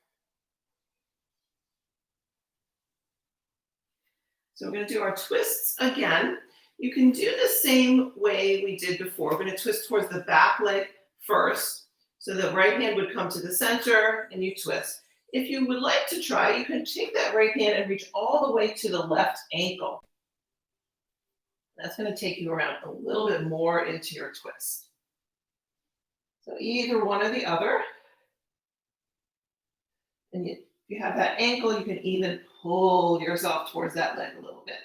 So we're going to do our twists again. You can do the same way we did before. We're going to twist towards the back leg first. So the right hand would come to the center and you twist. If you would like to try, you can take that right hand and reach all the way to the left ankle. That's going to take you around a little bit more into your twist. So either one or the other. And If you have that ankle, you can even pull yourself towards that leg a little bit.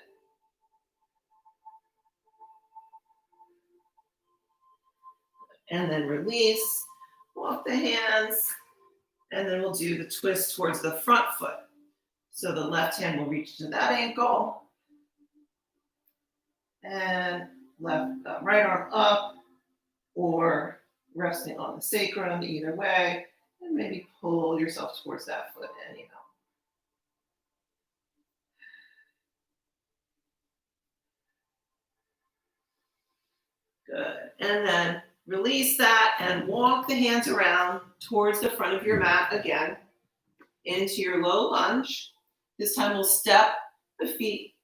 And then release, walk the hands, and then we'll do the twist towards the front foot. So the left hand will reach to that ankle, and right arm up, or resting on the sacrum, either way, and maybe pull yourself towards that foot anyhow. Good. And then release that and walk the hands around towards the front of your mat again into your low lunge. This time we'll step the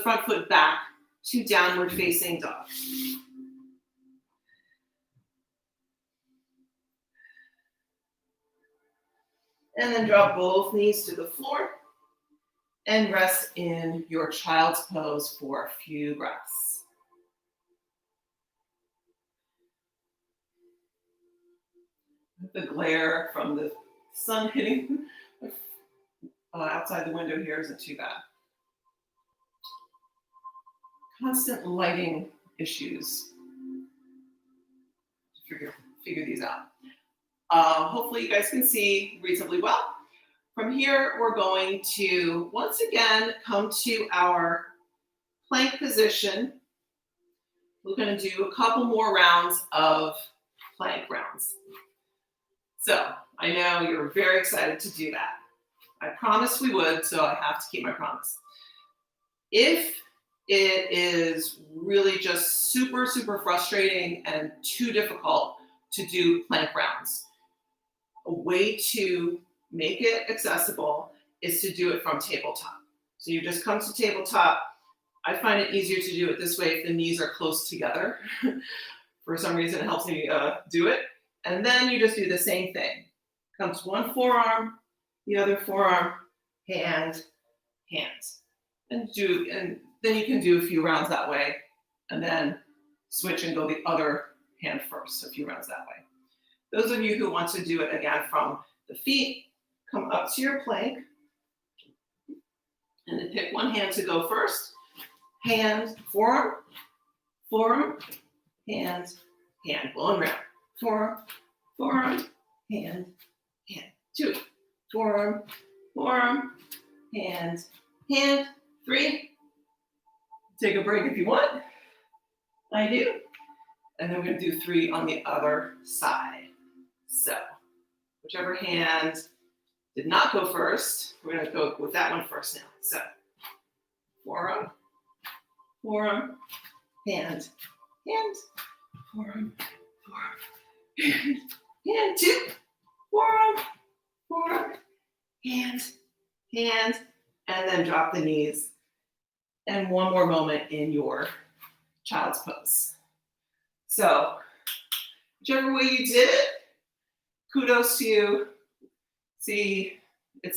front foot back to downward facing dog. And then drop both knees to the floor and rest in your child's pose for a few breaths. The glare from the sun hitting outside the window here isn't too bad. Constant lighting issues. Figure these out. Hopefully you guys can see reasonably well. From here, we're going to once again come to our plank position. We're going to do a couple more rounds of plank rounds. So I know you're very excited to do that. I promised we would, so I have to keep my promise. If it is really just super, super frustrating and too difficult to do plank rounds, a way to make it accessible is to do it from tabletop. So you just come to tabletop. I find it easier to do it this way if the knees are close together. For some reason, it helps me do it. And then you just do the same thing. Comes one forearm, the other forearm, hand, hands. And then you can do a few rounds that way, and then switch and go the other hand first, a few rounds that way. Those of you who want to do it again from the feet, come up to your plank, and then pick one hand to go first. Hand, forearm, forearm, hand, hand. One round. Forearm, forearm, hand, hand. Two. Forearm, forearm, hand, hand. Three. Take a break if you want. I do. And then we're going to do three on the other side. So, whichever hand did not go first, we're going to go with that one first now. So, forearm, forearm, hand, hand, forearm, forearm, hand, hand. Two. Forearm, forearm, hand, hand, and then drop the knees. And one more moment in your child's pose. So, whichever way you did it, kudos to you. See, it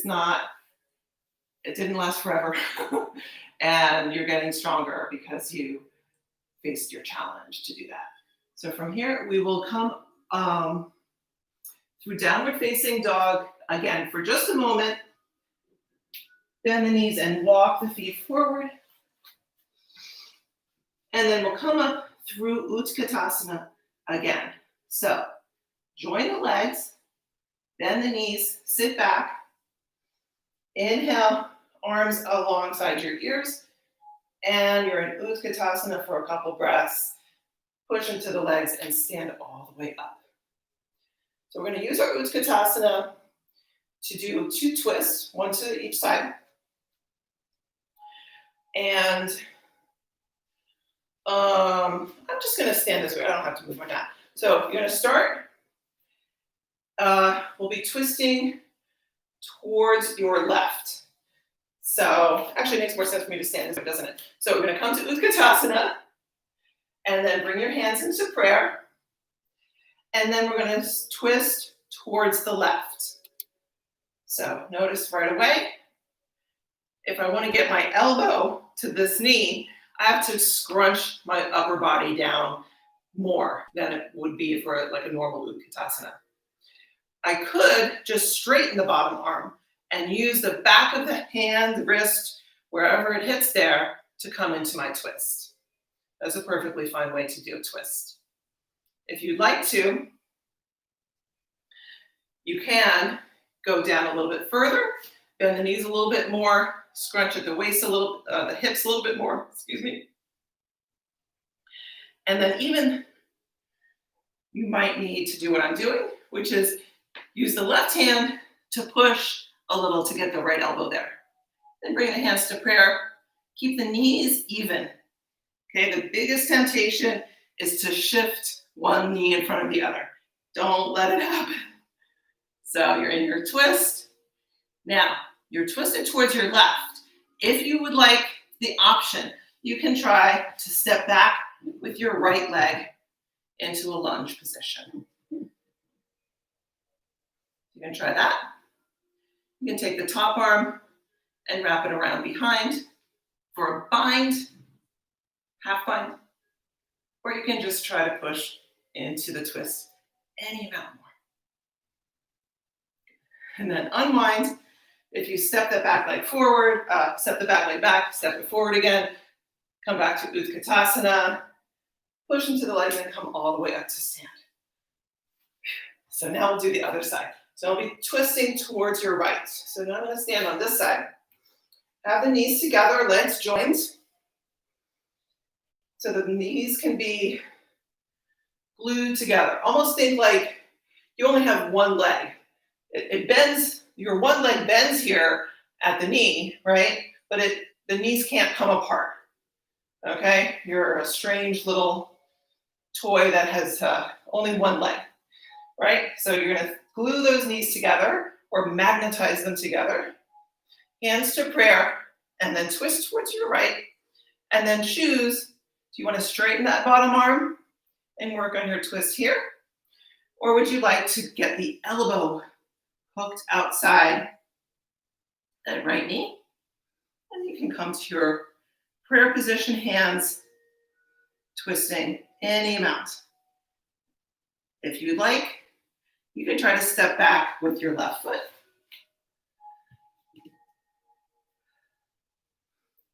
didn't last forever. And you're getting stronger because you faced your challenge to do that. So from here, we will come through downward facing dog again for just a moment. Bend the knees and walk the feet forward. And then we'll come up through Utkatasana again. So join the legs, bend the knees, sit back. Inhale, arms alongside your ears. And you're in Utkatasana for a couple breaths. Push into the legs and stand all the way up. So we're going to use our Utkatasana to do two twists, one to each side. And I'm just going to stand this way. I don't have to move my mat. So you're going to start. We'll be twisting towards your left. So actually it makes more sense for me to stand this way, doesn't it? So we're going to come to Utkatasana. And then bring your hands into prayer. And then we're going to twist towards the left. So notice right away, if I want to get my elbow to this knee, I have to scrunch my upper body down more than it would be for like a normal Utkatasana. I could just straighten the bottom arm and use the back of the hand, the wrist, wherever it hits there to come into my twist. That's a perfectly fine way to do a twist. If you'd like to, you can go down a little bit further, bend the knees a little bit more, scrunch at the waist a little, the hips a little bit more, excuse me. And then even you might need to do what I'm doing, which is use the left hand to push a little to get the right elbow there. Then bring the hands to prayer. Keep the knees even. Okay, the biggest temptation is to shift one knee in front of the other. Don't let it happen. So you're in your twist. Now, you're twisted towards your left. If you would like the option, you can try to step back with your right leg into a lunge position. You can try that. You can take the top arm and wrap it around behind for a bind, half bind, or you can just try to push into the twist any amount more. And then unwind. If you step the back leg forward, step the back leg back, step it forward again, come back to Utkatasana, push into the legs and come all the way up to stand. So now we'll do the other side. So I'll be twisting towards your right. So now I'm going to stand on this side. Have the knees together, legs joined. So the knees can be glued together. Almost think like you only have one leg. It bends, your one leg bends here at the knee, right? But the knees can't come apart. Okay? You're a strange little toy that has only one leg, right? So you're going to glue those knees together or magnetize them together. Hands to prayer, and then twist towards your right, and then choose, do you want to straighten that bottom arm and work on your twist here? Or would you like to get the elbow hooked outside that right knee? And you can come to your prayer position, hands twisting any amount. If you'd like, you can try to step back with your left foot.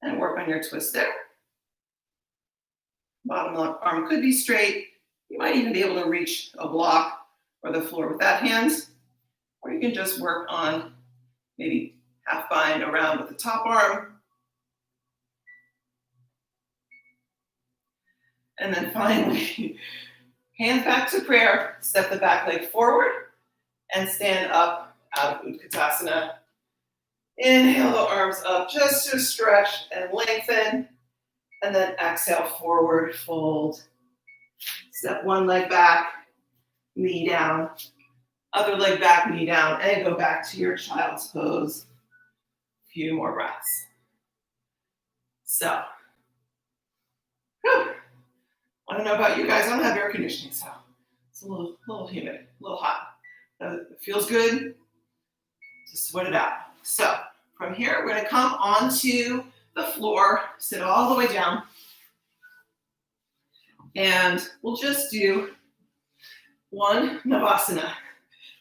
And work on your twist there. Bottom arm could be straight. You might even be able to reach a block or the floor with that hand. Or you can just work on maybe half bind around with the top arm. And then finally, hands back to prayer, step the back leg forward, and stand up out of Utkatasana. Inhale the arms up just to stretch and lengthen. And then exhale, forward, fold. Step one leg back, knee down. Other leg back, knee down, and go back to your child's pose. A few more breaths. So, I don't know about you guys. I don't have air conditioning, so it's a little humid, a little hot. It feels good to sweat it out. So from here, we're going to come onto the floor, sit all the way down, and we'll just do one Navasana.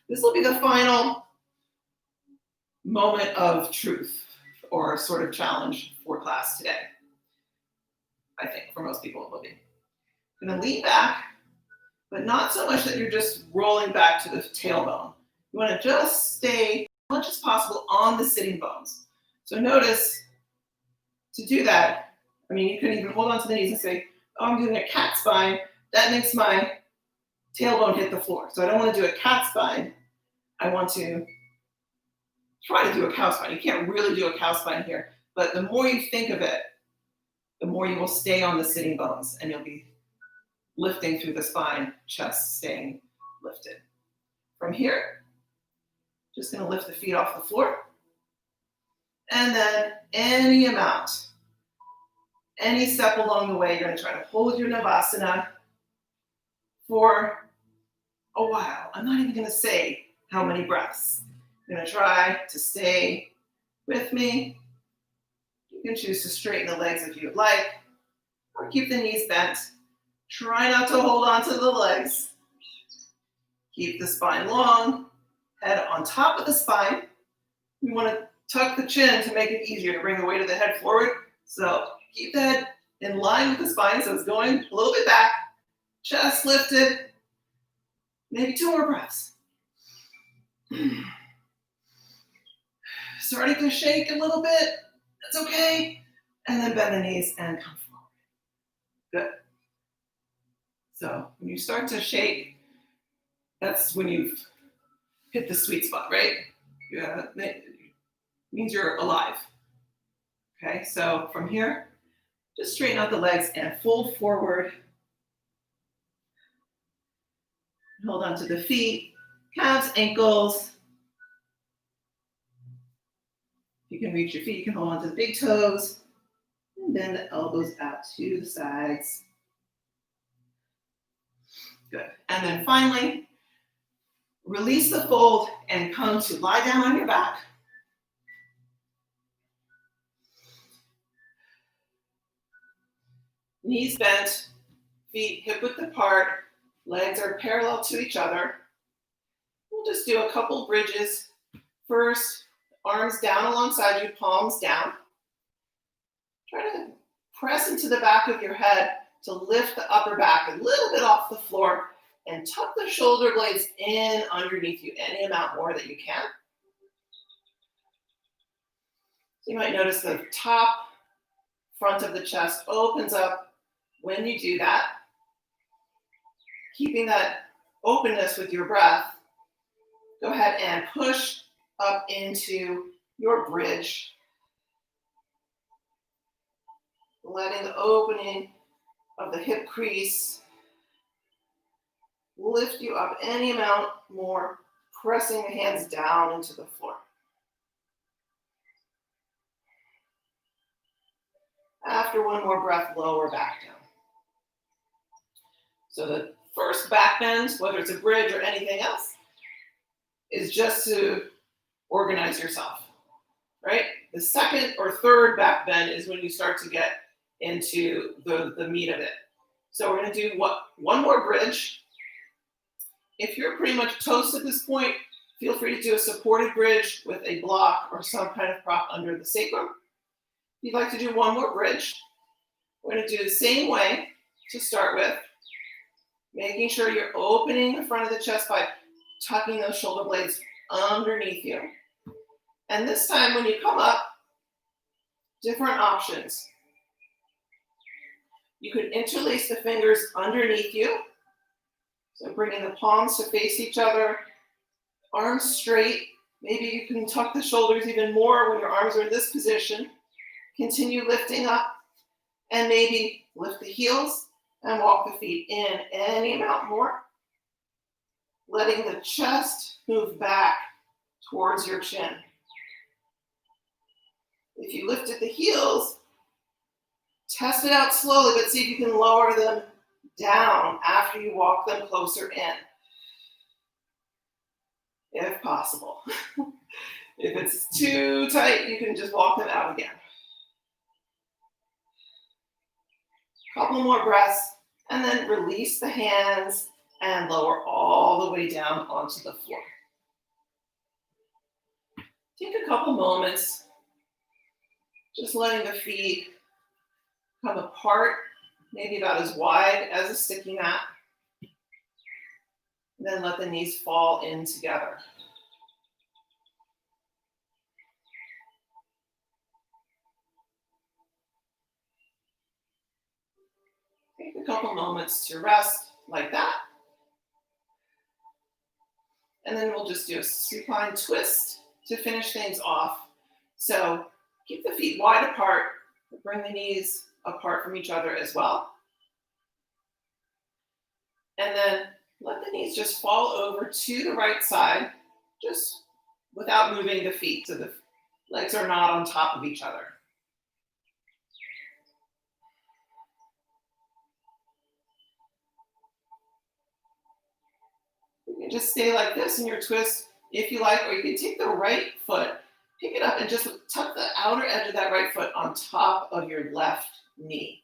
This will be the final moment of truth or sort of challenge for class today. I think for most people it will be. I'm going to lean back, but not so much that you're just rolling back to the tailbone. You want to just stay as much as possible on the sitting bones. So notice, to do that, I mean, you can even hold on to the knees and say, oh, I'm doing a cat spine. That makes my tailbone hit the floor. So I don't want to do a cat spine. I want to try to do a cow spine. You can't really do a cow spine here, but the more you think of it, the more you will stay on the sitting bones and you'll be lifting through the spine, chest staying lifted. From here, just going to lift the feet off the floor. And then any amount, any step along the way, you're going to try to hold your Navasana for a while. I'm not even going to say how many breaths. I'm going to try to stay with me. You can choose to straighten the legs if you'd like, or keep the knees bent. Try not to hold on to the legs. Keep the spine long. Head on top of the spine. We want to tuck the chin to make it easier to bring the weight of the head forward. So keep the head in line with the spine, so it's going a little bit back. Chest lifted. Maybe 2 more breaths. Starting to shake a little bit. That's okay. And then bend the knees and come forward. Good. So when you start to shake, that's when you've hit the sweet spot, right? Yeah, it means you're alive. Okay, so from here, just straighten out the legs and fold forward. Hold on to the feet, calves, ankles. If you can reach your feet, you can hold on to the big toes. And bend the elbows out to the sides. Good. And then finally, release the fold and come to lie down on your back. Knees bent, feet hip width apart, legs are parallel to each other. We'll just do a couple bridges. First, arms down alongside you, palms down. Try to press into the back of your head to lift the upper back a little bit off the floor and tuck the shoulder blades in underneath you, any amount more that you can. So you might notice the top front of the chest opens up when you do that. Keeping that openness with your breath, go ahead and push up into your bridge. Letting the opening of the hip crease lift you up any amount more, pressing the hands down into the floor. After one more breath, lower back down. So the first back bend, whether it's a bridge or anything else, is just to organize yourself, right? The second or third back bend is when you start to get into the meat of it. So we're going to do one more bridge. If you're pretty much toast at this point, feel free to do a supported bridge with a block or some kind of prop under the sacrum. If you'd like to do one more bridge, we're going to do the same way to start with, making sure you're opening the front of the chest by tucking those shoulder blades underneath you. And this time when you come up, different options. You could interlace the fingers underneath you. So bringing the palms to face each other, arms straight. Maybe you can tuck the shoulders even more when your arms are in this position. Continue lifting up and maybe lift the heels and walk the feet in any amount more. Letting the chest move back towards your chin. If you lifted the heels, test it out slowly, but see if you can lower them down after you walk them closer in, if possible. If it's too tight, you can just walk them out again. Couple more breaths, and then release the hands and lower all the way down onto the floor. Take a couple moments, just letting the feet come apart, maybe about as wide as a sticky mat. And then let the knees fall in together. Take a couple moments to rest like that. And then we'll just do a supine twist to finish things off. So keep the feet wide apart, but bring the knees apart from each other as well. And then let the knees just fall over to the right side, just without moving the feet, so the legs are not on top of each other. You can just stay like this in your twist if you like, or you can take the right foot, pick it up, and just tuck the outer edge of that right foot on top of your left knee.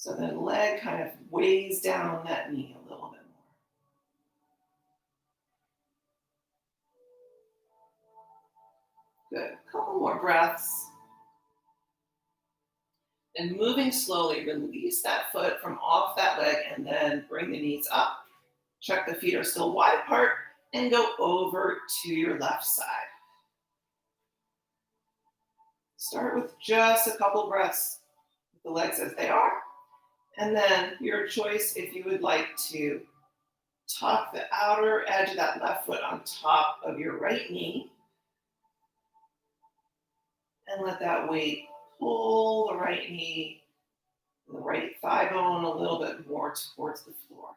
So the leg kind of weighs down that knee a little bit more. Good. A couple more breaths. And moving slowly, release that foot from off that leg and then bring the knees up. Check the feet are still wide apart and go over to your left side. Start with just a couple breaths with the legs as they are. And then your choice if you would like to tuck the outer edge of that left foot on top of your right knee and let that weight pull the right knee, the right thigh bone a little bit more towards the floor.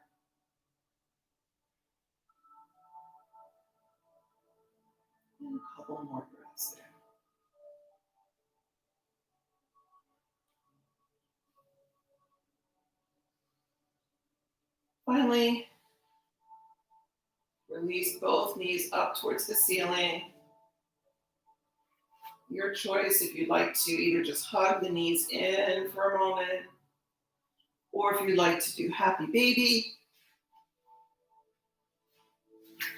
And a couple more breaths there. Finally, release both knees up towards the ceiling. Your choice if you'd like to either just hug the knees in for a moment, or if you'd like to do happy baby.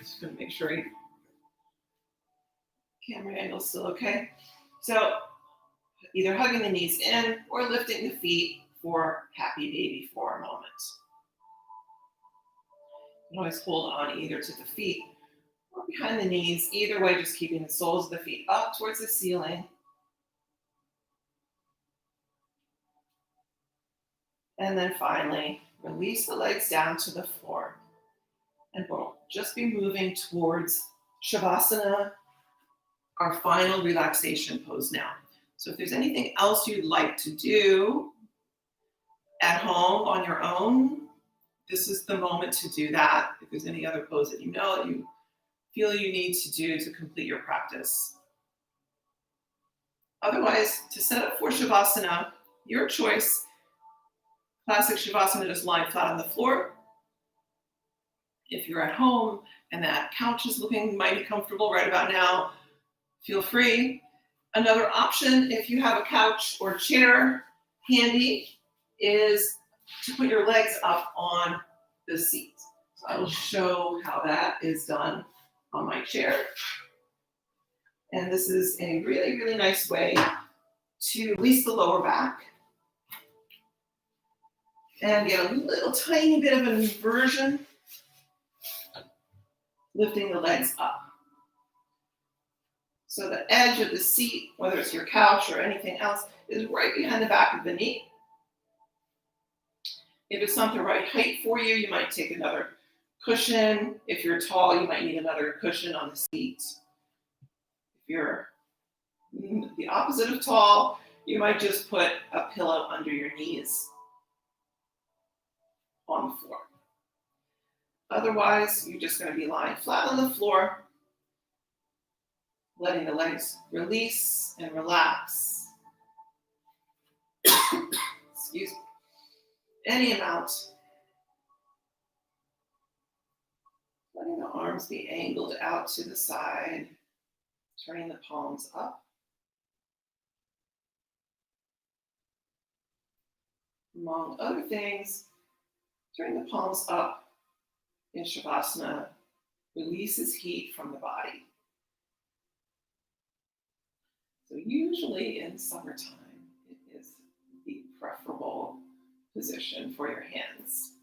Just gonna make sure your camera angle's still okay. So either hugging the knees in or lifting the feet for happy baby for a moment. You can always hold on either to the feet or behind the knees. Either way, just keeping the soles of the feet up towards the ceiling. And then finally, release the legs down to the floor. And we'll just be moving towards Shavasana, our final relaxation pose now. So if there's anything else you'd like to do at home on your own, this is the moment to do that. If there's any other pose that you know that you feel you need to do to complete your practice. Otherwise, to set up for Shavasana, your choice. Classic Shavasana, just lying flat on the floor. If you're at home and that couch is looking mighty comfortable right about now, feel free. Another option, if you have a couch or chair handy, is to put your legs up on the seat. So I will show how that is done on my chair. And this is a really, really nice way to release the lower back and get a little tiny bit of an inversion, lifting the legs up. So the edge of the seat, whether it's your couch or anything else, is right behind the back of the knee. If it's not the right height for you, you might take another cushion. If you're tall, you might need another cushion on the seat. If you're the opposite of tall, you might just put a pillow under your knees on the floor. Otherwise, you're just going to be lying flat on the floor, letting the legs release and relax. Excuse me. Any amount. Letting the arms be angled out to the side, turning the palms up. Among other things, turning the palms up in Shavasana releases heat from the body. So usually in summertime, it is the preferable position for your hands.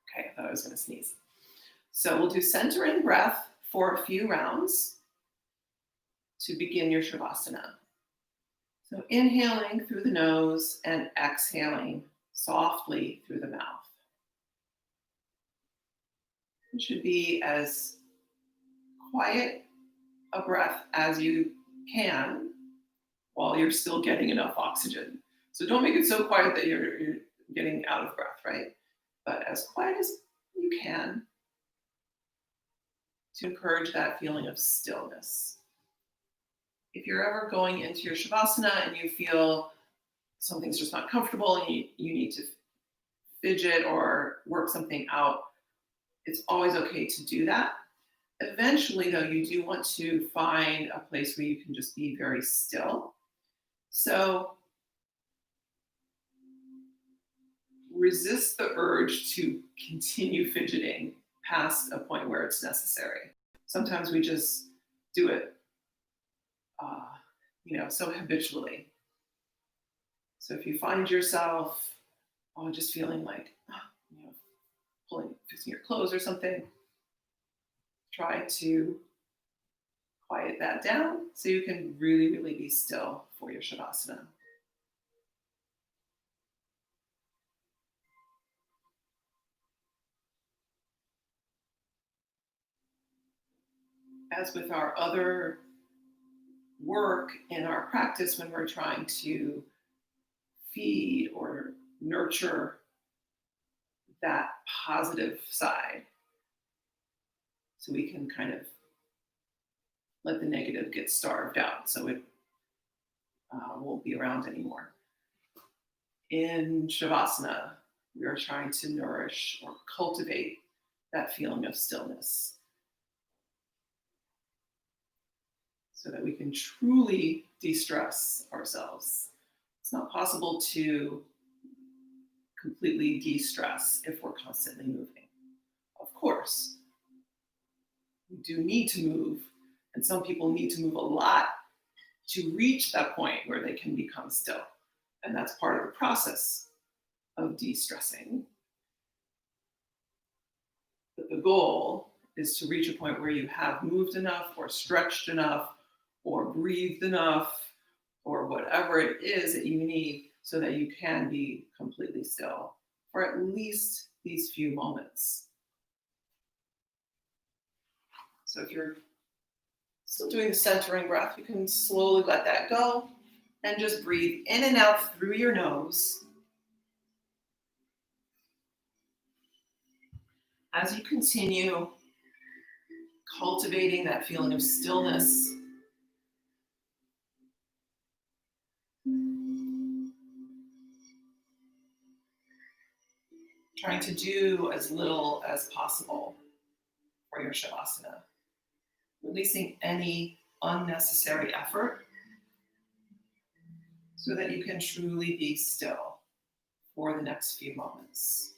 Okay, I thought I was going to sneeze. So we'll do centering breath for a few rounds to begin your Shavasana. So inhaling through the nose and exhaling softly through the mouth. It should be as quiet a breath as you can while you're still getting enough oxygen. So don't make it so quiet that you're getting out of breath, right? But as quiet as you can to encourage that feeling of stillness. If you're ever going into your Shavasana and you feel something's just not comfortable and you need to fidget or work something out, it's always okay to do that. Eventually, though, you do want to find a place where you can just be very still. So resist the urge to continue fidgeting past a point where it's necessary. Sometimes we just do it, uh, so habitually. So if you find yourself, just feeling like, fixing your clothes or something, try to quiet that down so you can really, really be still for your Shavasana. As with our other work in our practice, when we're trying to feed or nurture that positive side, so we can kind of let the negative get starved out so it won't be around anymore. In Shavasana, we are trying to nourish or cultivate that feeling of stillness so that we can truly de-stress ourselves. It's not possible to completely de-stress if we're constantly moving. Of course, we do need to move, and some people need to move a lot to reach that point where they can become still. And that's part of the process of de-stressing. But the goal is to reach a point where you have moved enough or stretched enough or breathed enough or whatever it is that you need so that you can be completely still for at least these few moments. So if you're still doing the centering breath, you can slowly let that go and just breathe in and out through your nose. As you continue cultivating that feeling of stillness, trying to do as little as possible for your Shavasana, releasing any unnecessary effort so that you can truly be still for the next few moments.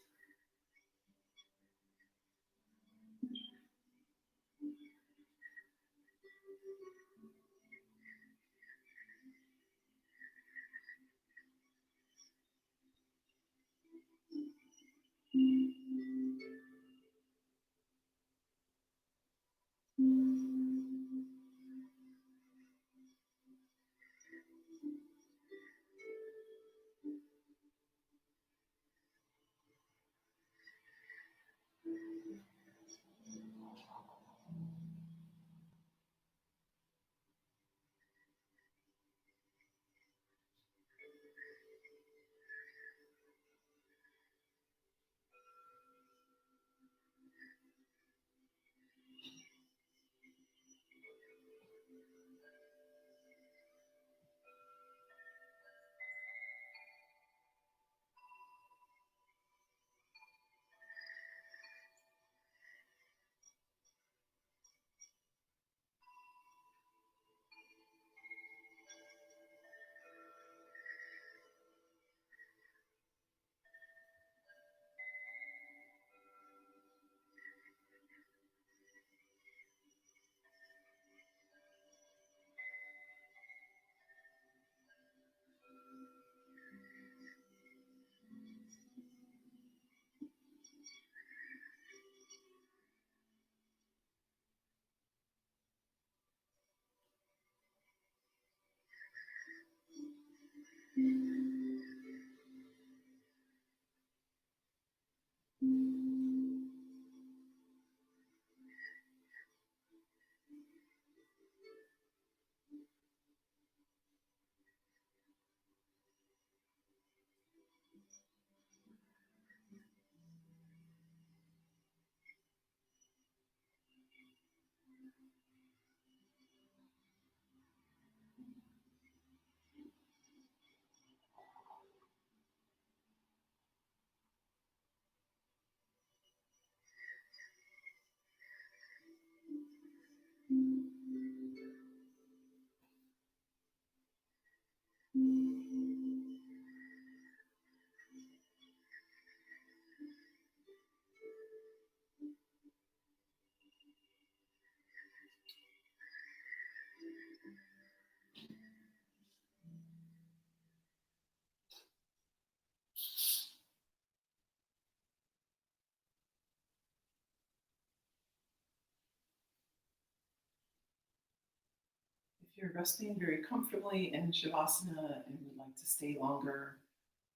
If you're resting very comfortably in Shavasana and would like to stay longer,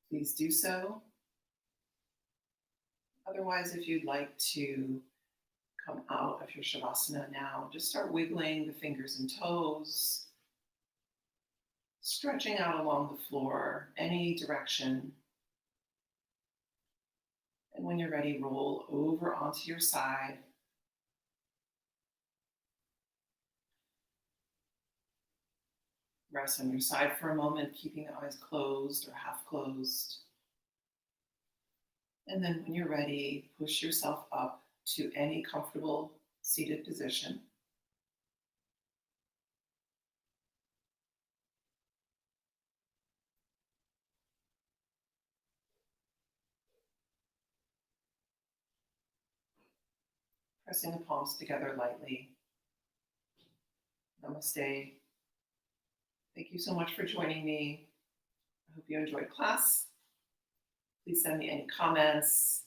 please do so. Otherwise, if you'd like to come out of your Shavasana now, just start wiggling the fingers and toes, stretching out along the floor, any direction. And when you're ready, roll over onto your side. Rest on your side for a moment, keeping the eyes closed or half closed. And then when you're ready, push yourself up to any comfortable seated position. Pressing the palms together lightly. Namaste. Thank you so much for joining me. I hope you enjoyed class. Please send me any comments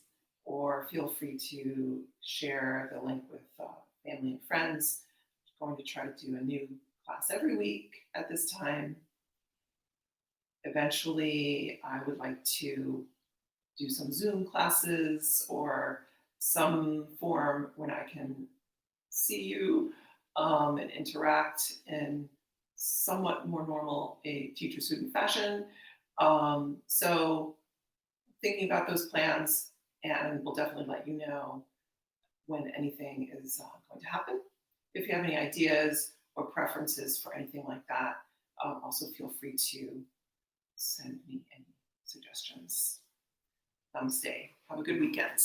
or feel free to share the link with family and friends. I'm going to try to do a new class every week at this time. Eventually, I would like to do some Zoom classes or some form when I can see you and interact in somewhat more normal a teacher-student fashion. So thinking about those plans, and we'll definitely let you know when anything is going to happen. If you have any ideas or preferences for anything like that, also feel free to send me any suggestions. Namaste. Have a good weekend.